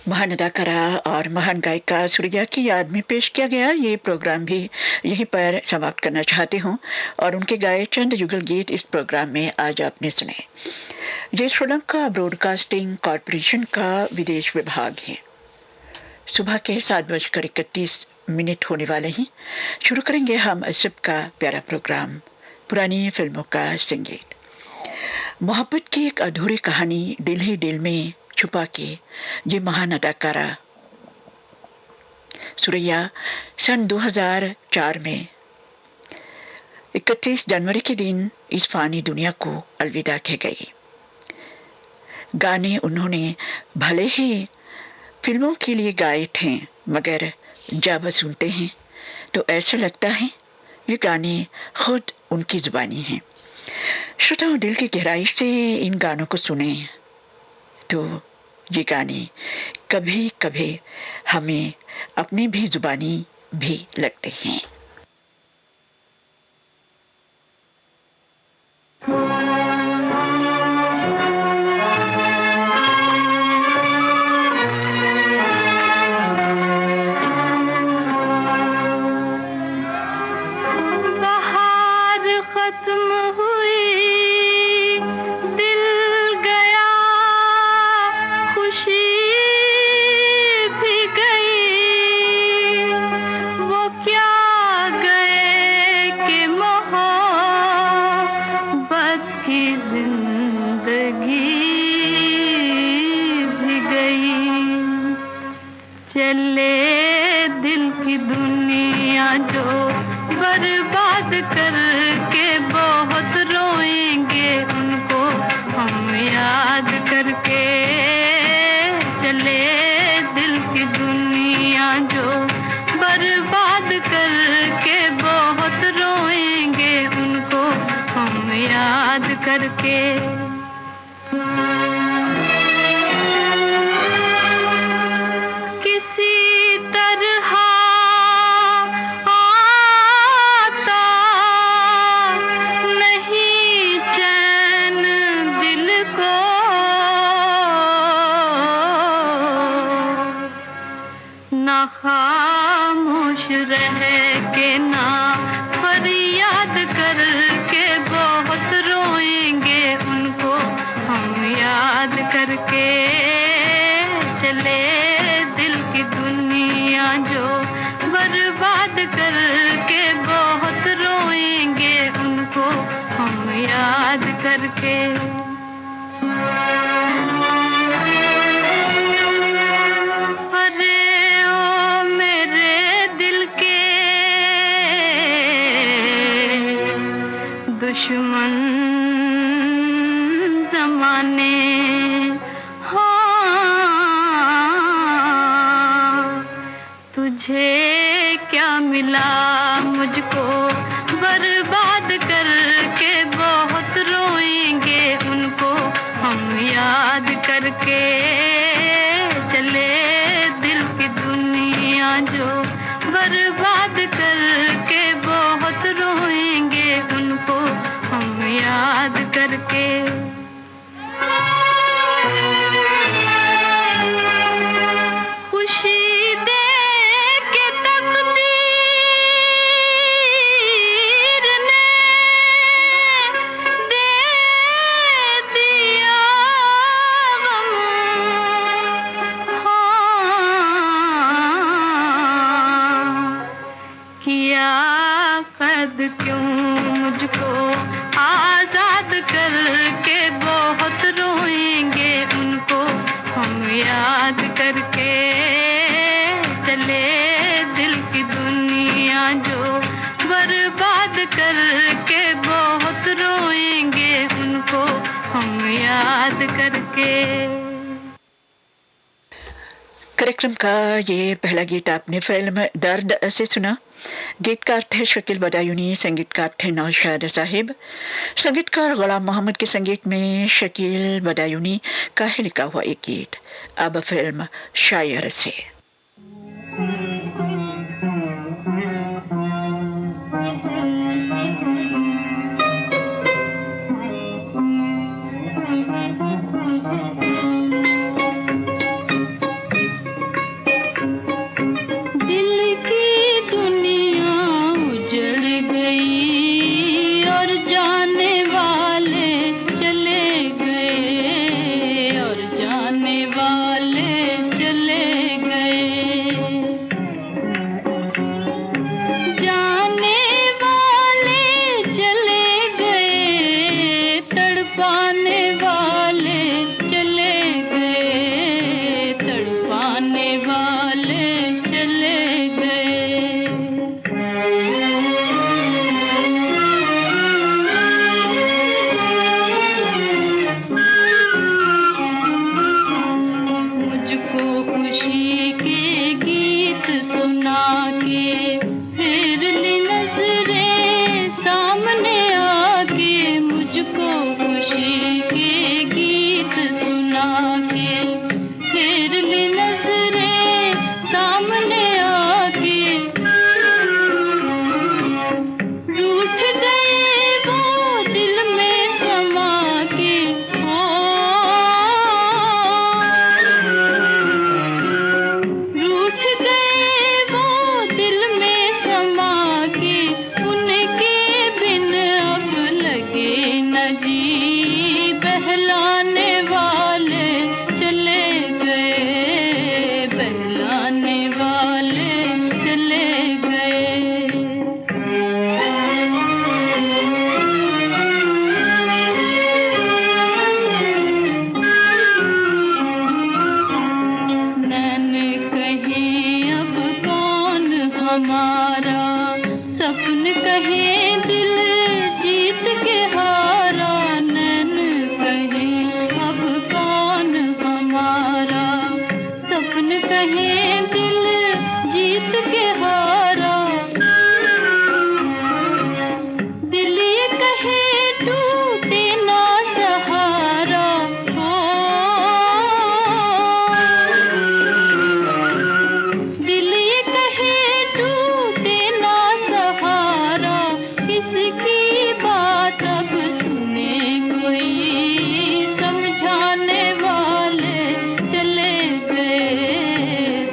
महान अदाकारा और महान गायिका सुरैया की याद में पेश किया गया ये प्रोग्राम भी यहीं पर समाप्त करना चाहती हूँ और उनके गाए चंद युगल गीत इस प्रोग्राम में आज आपने सुने। ये श्रीलंका ब्रॉडकास्टिंग कॉरपोरेशन का विदेश विभाग है। सुबह के 7:31 होने वाले हैं। शुरू करेंगे हम असब का प्यारा प्रोग्राम, पुरानी फिल्मों का संगीत। मोहब्बत की एक अधूरी कहानी दिल ही दिल में छुपा के ये महान अदाकारा सुरैया सन 2004 में 31 जनवरी के दिन इस फानी दुनिया को अलविदा कह गई। गाने उन्होंने भले ही फिल्मों के लिए गाए थे, मगर जब सुनते हैं तो ऐसा लगता है ये गाने खुद उनकी जुबानी हैं। श्रोताओं, दिल की गहराई से इन गानों को सुने तो ये गाने कभी कभी हमें अपनी भी जुबानी भी लगते हैं। दुनिया जो बर्बाद करके बहुत रोएंगे उनको हम याद करके चले। दिल की दुनिया जो बर्बाद करके बहुत रोएंगे उनको हम याद करके। किसी तरह आता नहीं चैन दिल को, ना खामोश रह के ना फरियाद करके बहुत रोएंगे उनको हम याद करके चले। दिल की दुनिया जो बर्बाद करके बहुत रोएंगे उनको हम याद करके। अरे ओ मेरे दिल के दुश्मन जमाने, तुझे क्या मिला मुझको बर्बाद करके बहुत रोएंगे उनको हम याद करके चले। दिल की दुनिया जो बर्बाद करके बहुत रोएंगे उनको हम याद करके। खुशी क्यों मुझको आजाद करके बहुत रोएंगे उनको हम याद करके चले। दिल की दुनिया जो बर्बाद करके बहुत रोएंगे उनको हम याद करके। कार्यक्रम का ये पहला गीत आपने फिल्म दर्द से सुना। गीतकार थे शकील बदायूनी, संगीतकार थे नौशाद साहिब। संगीतकार गुलाम मोहम्मद के संगीत में शकील बदायूनी का ही लिखा हुआ एक गीत। अब फिल्म शायर से। वाले चले गए। हमारा, सपन कहे दिल जीत के हारा, नैन कहे अब कौन हमारा, सपन कहे दिल जीत के हारा, दिल ये कहे टूटे ना सहारा, दिल ये कहे टूटे ना सहारा, किसकी बात अब सुने कोई, समझाने वाले चले गए,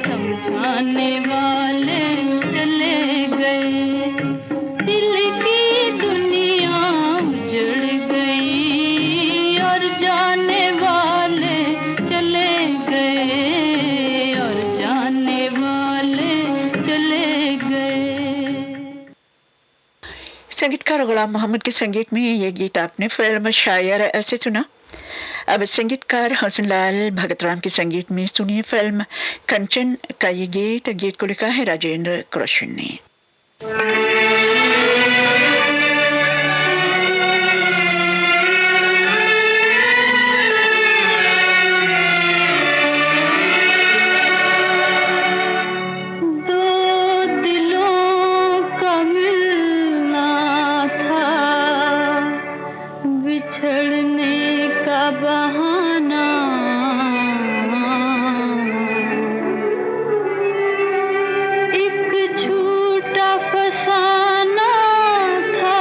समझाने वाले चले गए, दिल की दुनिया उजड़ गई और जाने वाले चले गए, और जाने वाले चले गए। संगीतकार गुलाम मोहम्मद के संगीत में ये गीत आपने फिल्म शायर ऐसे सुना। अब संगीतकार हसनलाल भगतराम के संगीत में सुनिए फिल्म कंचन का ये गीत। गीत को लिखा है राजेंद्र कृष्ण ने। दो दिलों का मिलना था, बिछड़ने का बहाना, एक झूठा फसाना था,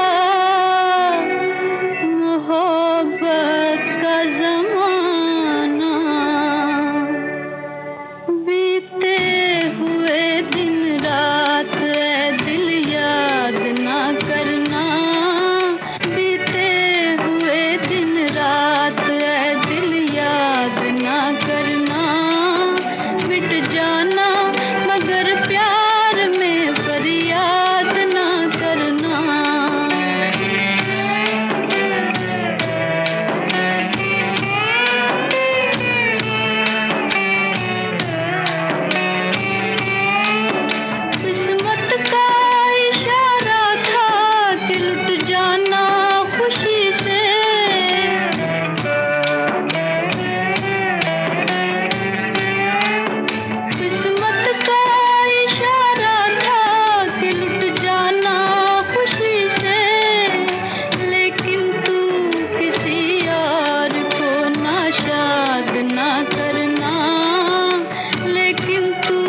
मोहब्बत का जमाना, बीते हुए दिन रात ऐ दिल याद ना करना, बीते हुए दिन रात ऐ दिल याद ना करना, मिट जाना मगर प्यार में फरियाद ना करना। किस्मत का इशारा था कि लुट जाना खुशी से, किस्मत का इशारा था कि लुट जाना खुशी से, लेकिन तू किसी और को नाशाद ना करना, लेकिन तू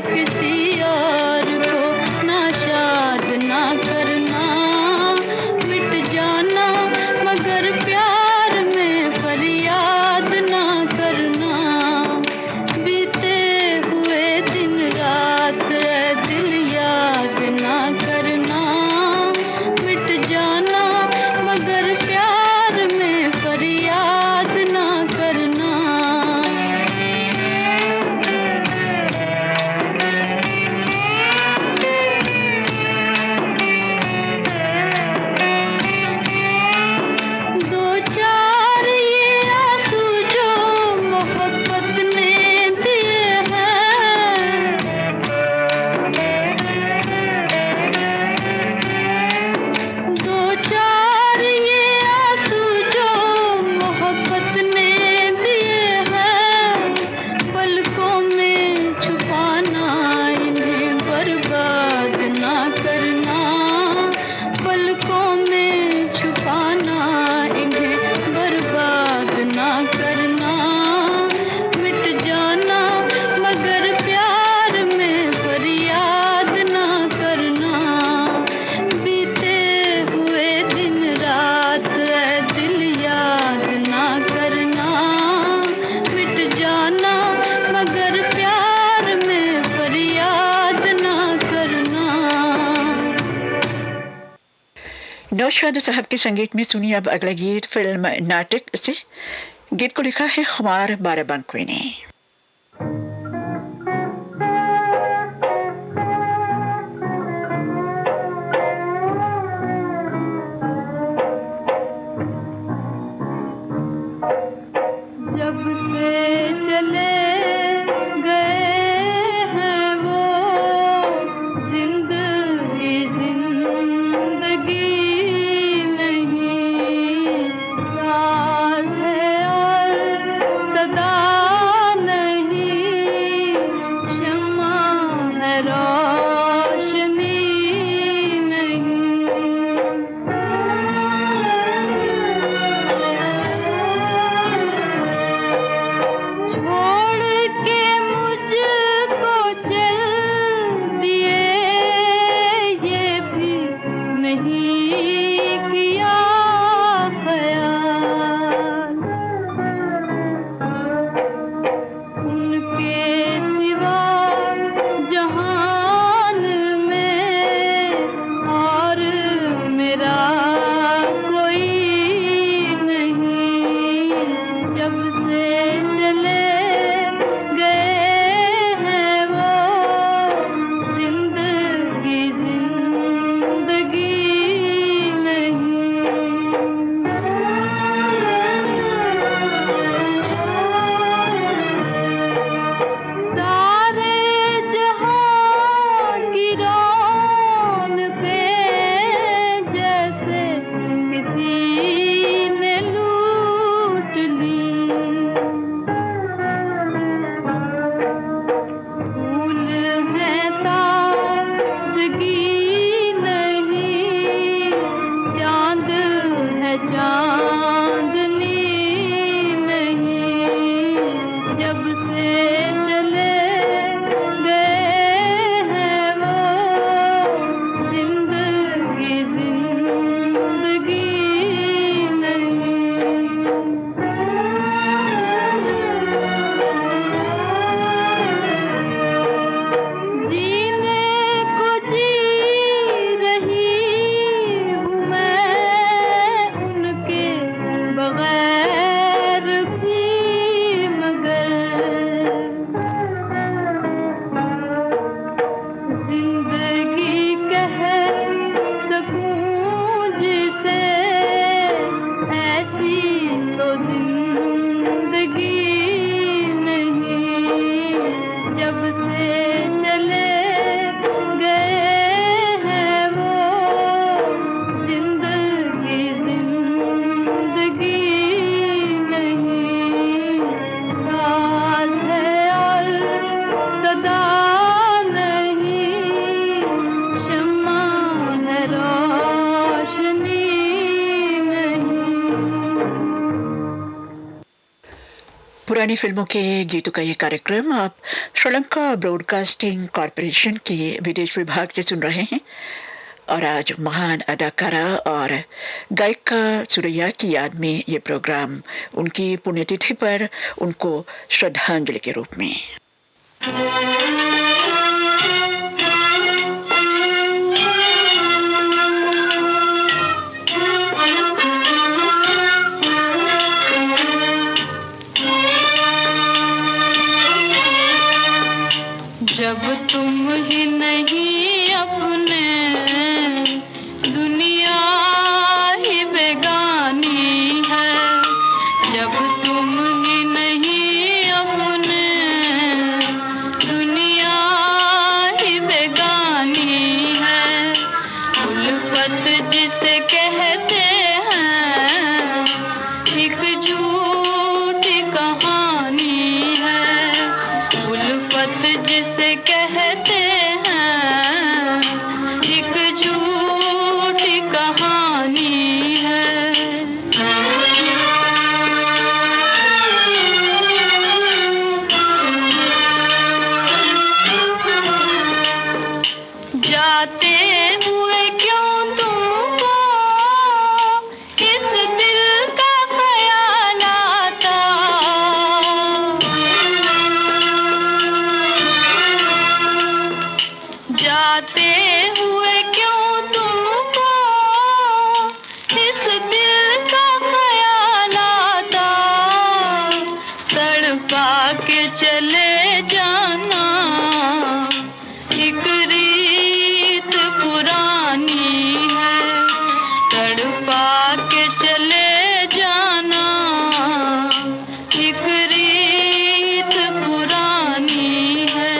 किसी और को नाशाद ना करना, मिट जाना मगर प्यार में फरियाद ना करना, बीते हुए दिन रात ऐ दिल याद ना करना, मिट जाना मगर प्यार में फरियाद ना करना। दो चार ये आंसू जो मोहब्बत ने दिए हैं, दो चार ये आंसू जो मोहब्बत ने दिए हैं, पलकों में छुपाना इन्हें बर्बाद ना करना, पलकों में छुपाना इन्हें बर्बाद ना करना, मिट जाना मगर प्यार में फरियाद ना करना, बीते हुए दिन रात ऐ दिल याद ना करना, मिट जाना मगर प्यार में फरियाद ना करना। नौशाद साहब के संगीत में सुनिए अब अगला गीत फिल्म नाटक से। गीत को लिखा है खुमार बाराबंकी ने। जब से चले गए हैं वो जिंदगी पुरानी फिल्मों के गीतों का ये कार्यक्रम आप श्रीलंका ब्रॉडकास्टिंग कॉरपोरेशन के विदेश विभाग से सुन रहे हैं और आज महान अदाकारा और गायिका सुरैया की याद में ये प्रोग्राम उनकी पुण्यतिथि पर उनको श्रद्धांजलि के रूप में। जब तुम ही नहीं अपने दुनिया ही बेगानी है, जब तुम ही नहीं अपने दुनिया ही बेगानी है। उल्फत जिसे कहते हैं एक झूठी कहानी है, उल्फत जिसे कहते हैं एक झूठी कहानी है। जाते हुए क्यों तुमको इस दिल का ख्याल आता, जाते हुए क्यों तुमको इस दिल का ख्याल आता, तड़पा के चले जाना एक रीत पुरानी है, तड़पा के चले जाना एक रीत पुरानी है।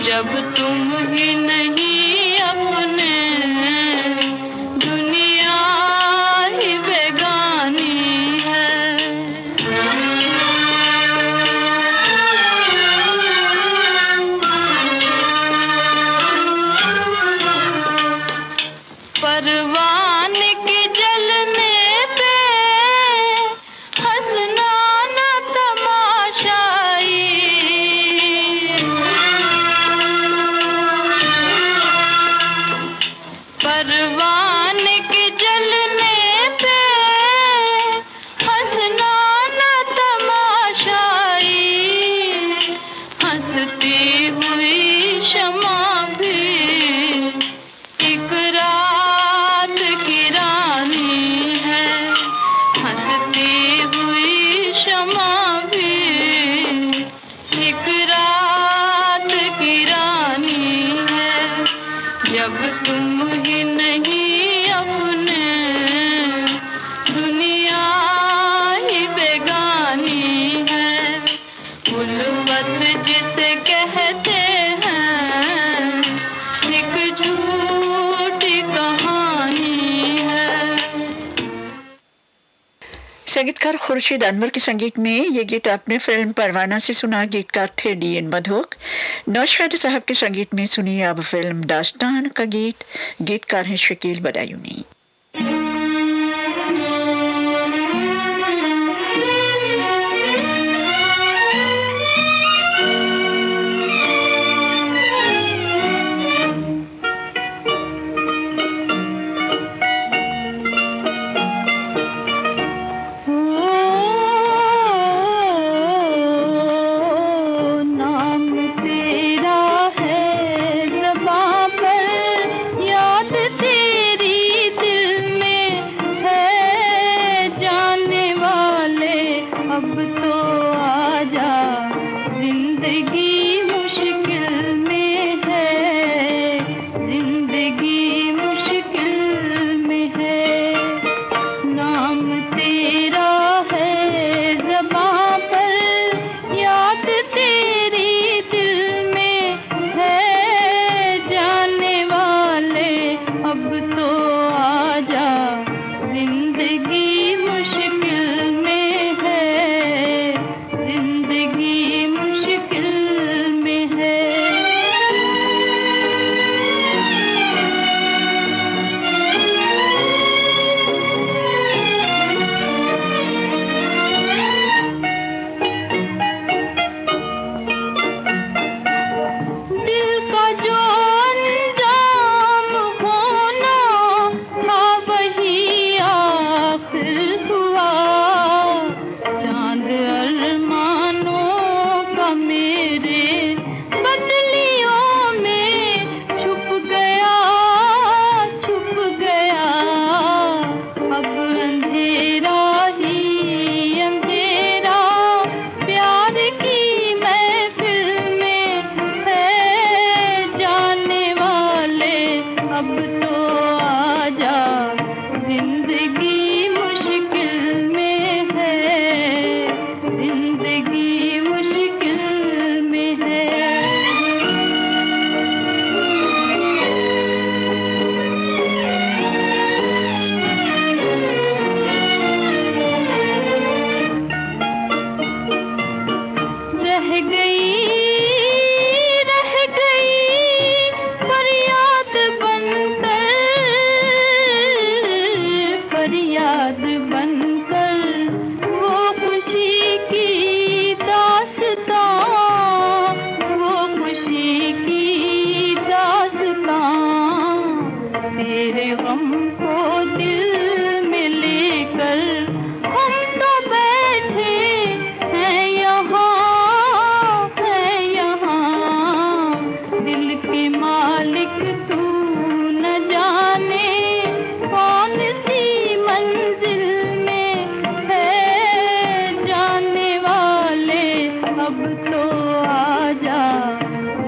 जब तुम ही नहीं अपने दुनिया ही बेगानी है। परवान के जलने पे हंसना न तमाशाई, परवान के जलने पे हंसना न तमाशाई, हंसती हुई शमा भी एक रात की रानी है, हंसती हुई शमा भी एक रात की रानी है। जब तुम ही नहीं अपने दुनिया ही बेगानी है, उल्फत जिसे कहते हैं एक झूठी कहानी है। संगीतकार खुर्शीद अनवर के संगीत में ये गीत आपने फिल्म परवाना से सुना। गीतकार थे डी.एन. मधोक। नौशाद साहब के संगीत में सुनिए अब फिल्म दास्तान का गीत। गीतकार हैं शकील बदायूनी। नाम तेरा है ज़बां पर, याद तेरी दिल अब तो आजा, जिंदगी मुश्किल में है, जिंदगी मुश्किल में है। रह गई फरियाद बनकर, फरियाद बनकर वो खुशी की दास्तां, वो खुशी की दास्तां। तेरे गम को दिल में लेकर हम तो बैठे हैं यहाँ, दिल के मालिक तू न जाने कौन सी मंजिल में है जाने वाले। अब तो आजा,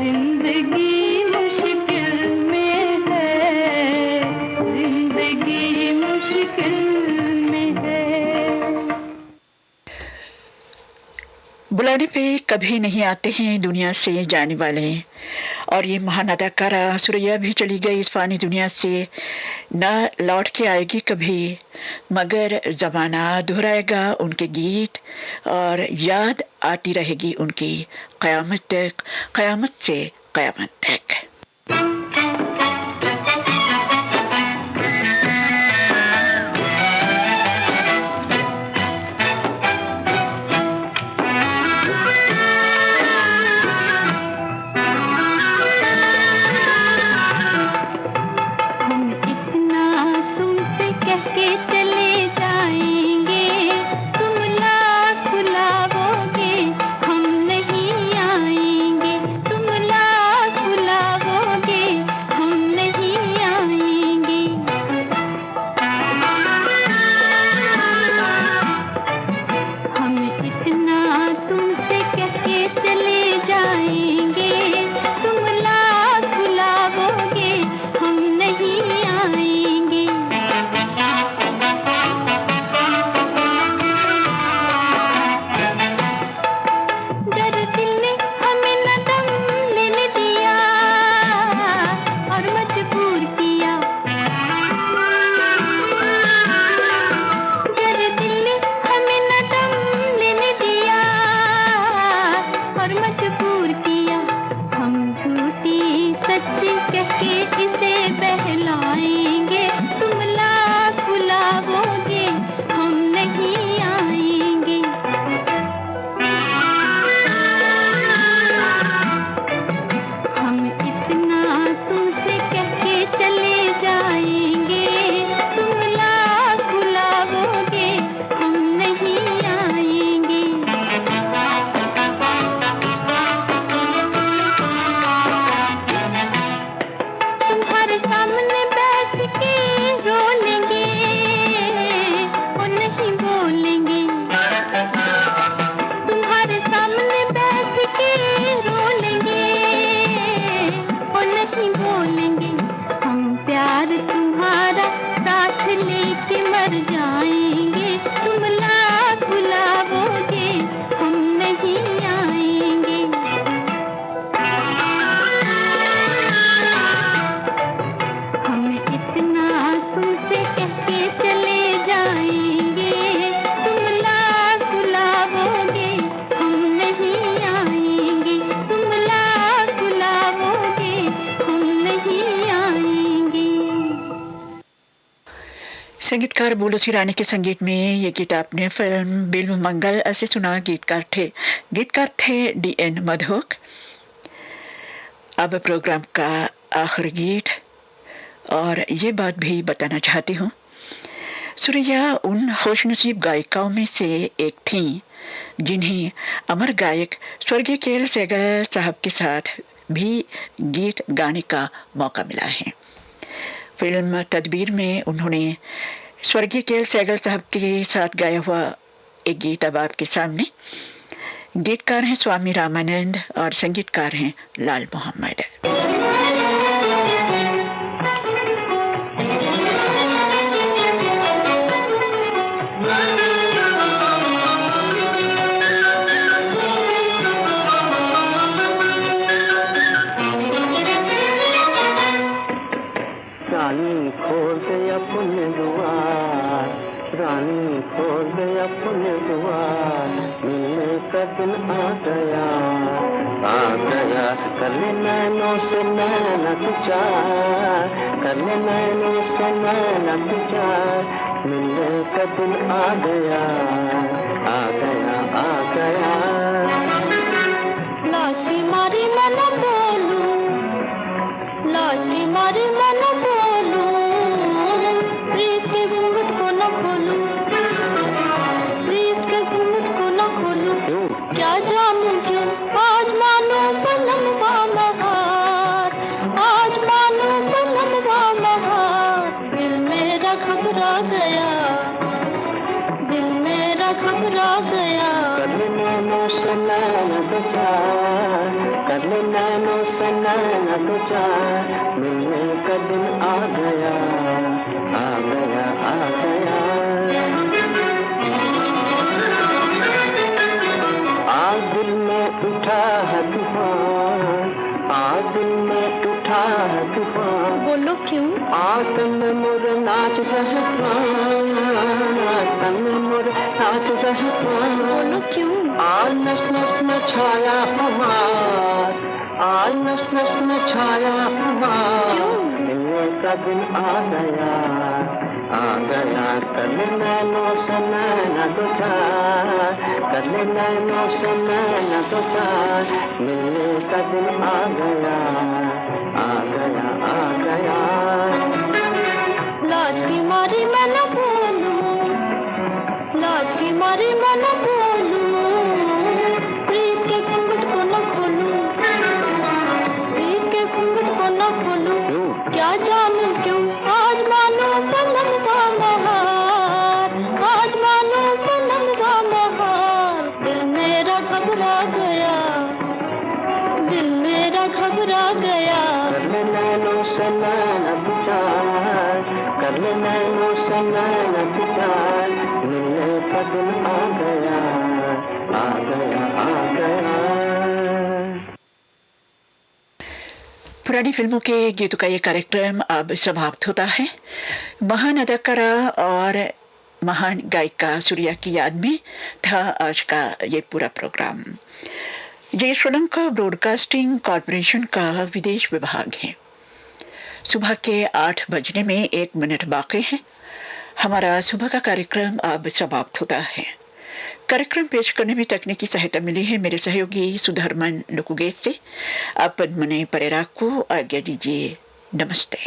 जिंदगी मुश्किल में है, जिंदगी मुश्किल में है। बुलाने पे कभी नहीं आते हैं दुनिया से जाने वाले, और ये महान अदाकारा सुरैया भी चली गई इस फानी दुनिया से, ना लौट के आएगी कभी, मगर ज़माना दोहराएगा उनके गीत और याद आती रहेगी उनकी क़यामत तक, क़यामत से क़यामत तक। संगीतकार बुलबुल रानी के संगीत में ये गीत आपने फिल्म बिल्व मंगल ऐसे सुना। गीतकार थे DN मधोक। अब प्रोग्राम का आखिरी गीत, और ये बात भी बताना चाहती हूँ, सुरैया उन खुशनसीब गायिकाओं में से एक थी जिन्हें अमर गायक स्वर्गीय KL सहगल साहब के साथ भी गीत गाने का मौका मिला है। फिल्म तदबीर में उन्होंने स्वर्गीय KL सहगल साहब के साथ गाया हुआ एक गीत अब आपके सामने। गीतकार हैं स्वामी रामानंद और संगीतकार हैं लाल मोहम्मद। रानी खोल दे अपने द्वार, रानी खोल दे अपने द्वार, मिलने का दिन आ गया, आ गया। कर ले नैनों से नैना तू चार, कर ले नैनों से नैना तू चार, मिलने का दिन आ गया, आ गया, आ गया। लाज की मारी मैं न बोलूं, लाज की मारी मैं न बोलूं, प्रीत के घूंघट को न खोलूं, प्रीत के घूंघट को न खोलूं। क्या जानूं क्यों आज मानो पलम बामहार, आज मानो पलम बामहार, दिल मेरा घबरा गया, दिल मेरा घबरा गया। कर ले नैनों से नैना तू चार, कर ले नैनों से नैना तू चार, मिलने का दिन आ गया, आ गया, आ गया। आज दिल में उठा है तूफान, आज दिल में उठा है तूफान, बोलो क्यों? आज तन मोर नाच रहमान, आज तन मोर नाच रहमान, बोलो क्यों? आज नस नस में छाया हमार, आज नस नस में छाया हमार, मिलने का दिन आ गया, आ गया। कर ले नैनों से नैना दो चार, कर ले नैनों से नैना दो चार, मिलने का दिन आ गया, आ गया, आ गया। लाज की मारी मैं न बोलूं, लाज की मारी मैं न बोलूं, प्रीत के घूंघट को न खोलूं, प्रीत के घूंघट को न खोलूं। क्या जानूं क्यों आज मानो पलम बामहार, आज मानो पलम बामहार, दिल मेरा घबरा गया, दिल मेरा घबरा गया। कर ले नैनों से नैना तू चार, कर ले नैनों से नैना तू चार, मिलने का दिन आ गया, आ गया, आ गया। पुरानी फिल्मों के गीतों का ये कार्यक्रम अब समाप्त होता है। महान अदाकारा और महान गायिका सूर्या की याद में था आज का ये पूरा प्रोग्राम। ये श्रीलंका ब्रॉडकास्टिंग कॉर्पोरेशन का विदेश विभाग है। सुबह के 8 बजने में 1 मिनट बाकी है। हमारा सुबह का कार्यक्रम अब समाप्त होता है। कार्यक्रम पेश करने में तकनीकी सहायता मिली है मेरे सहयोगी सुधर्मन लुकुगेट से। आप पद्मने परेरा को आज्ञा दीजिए। नमस्ते।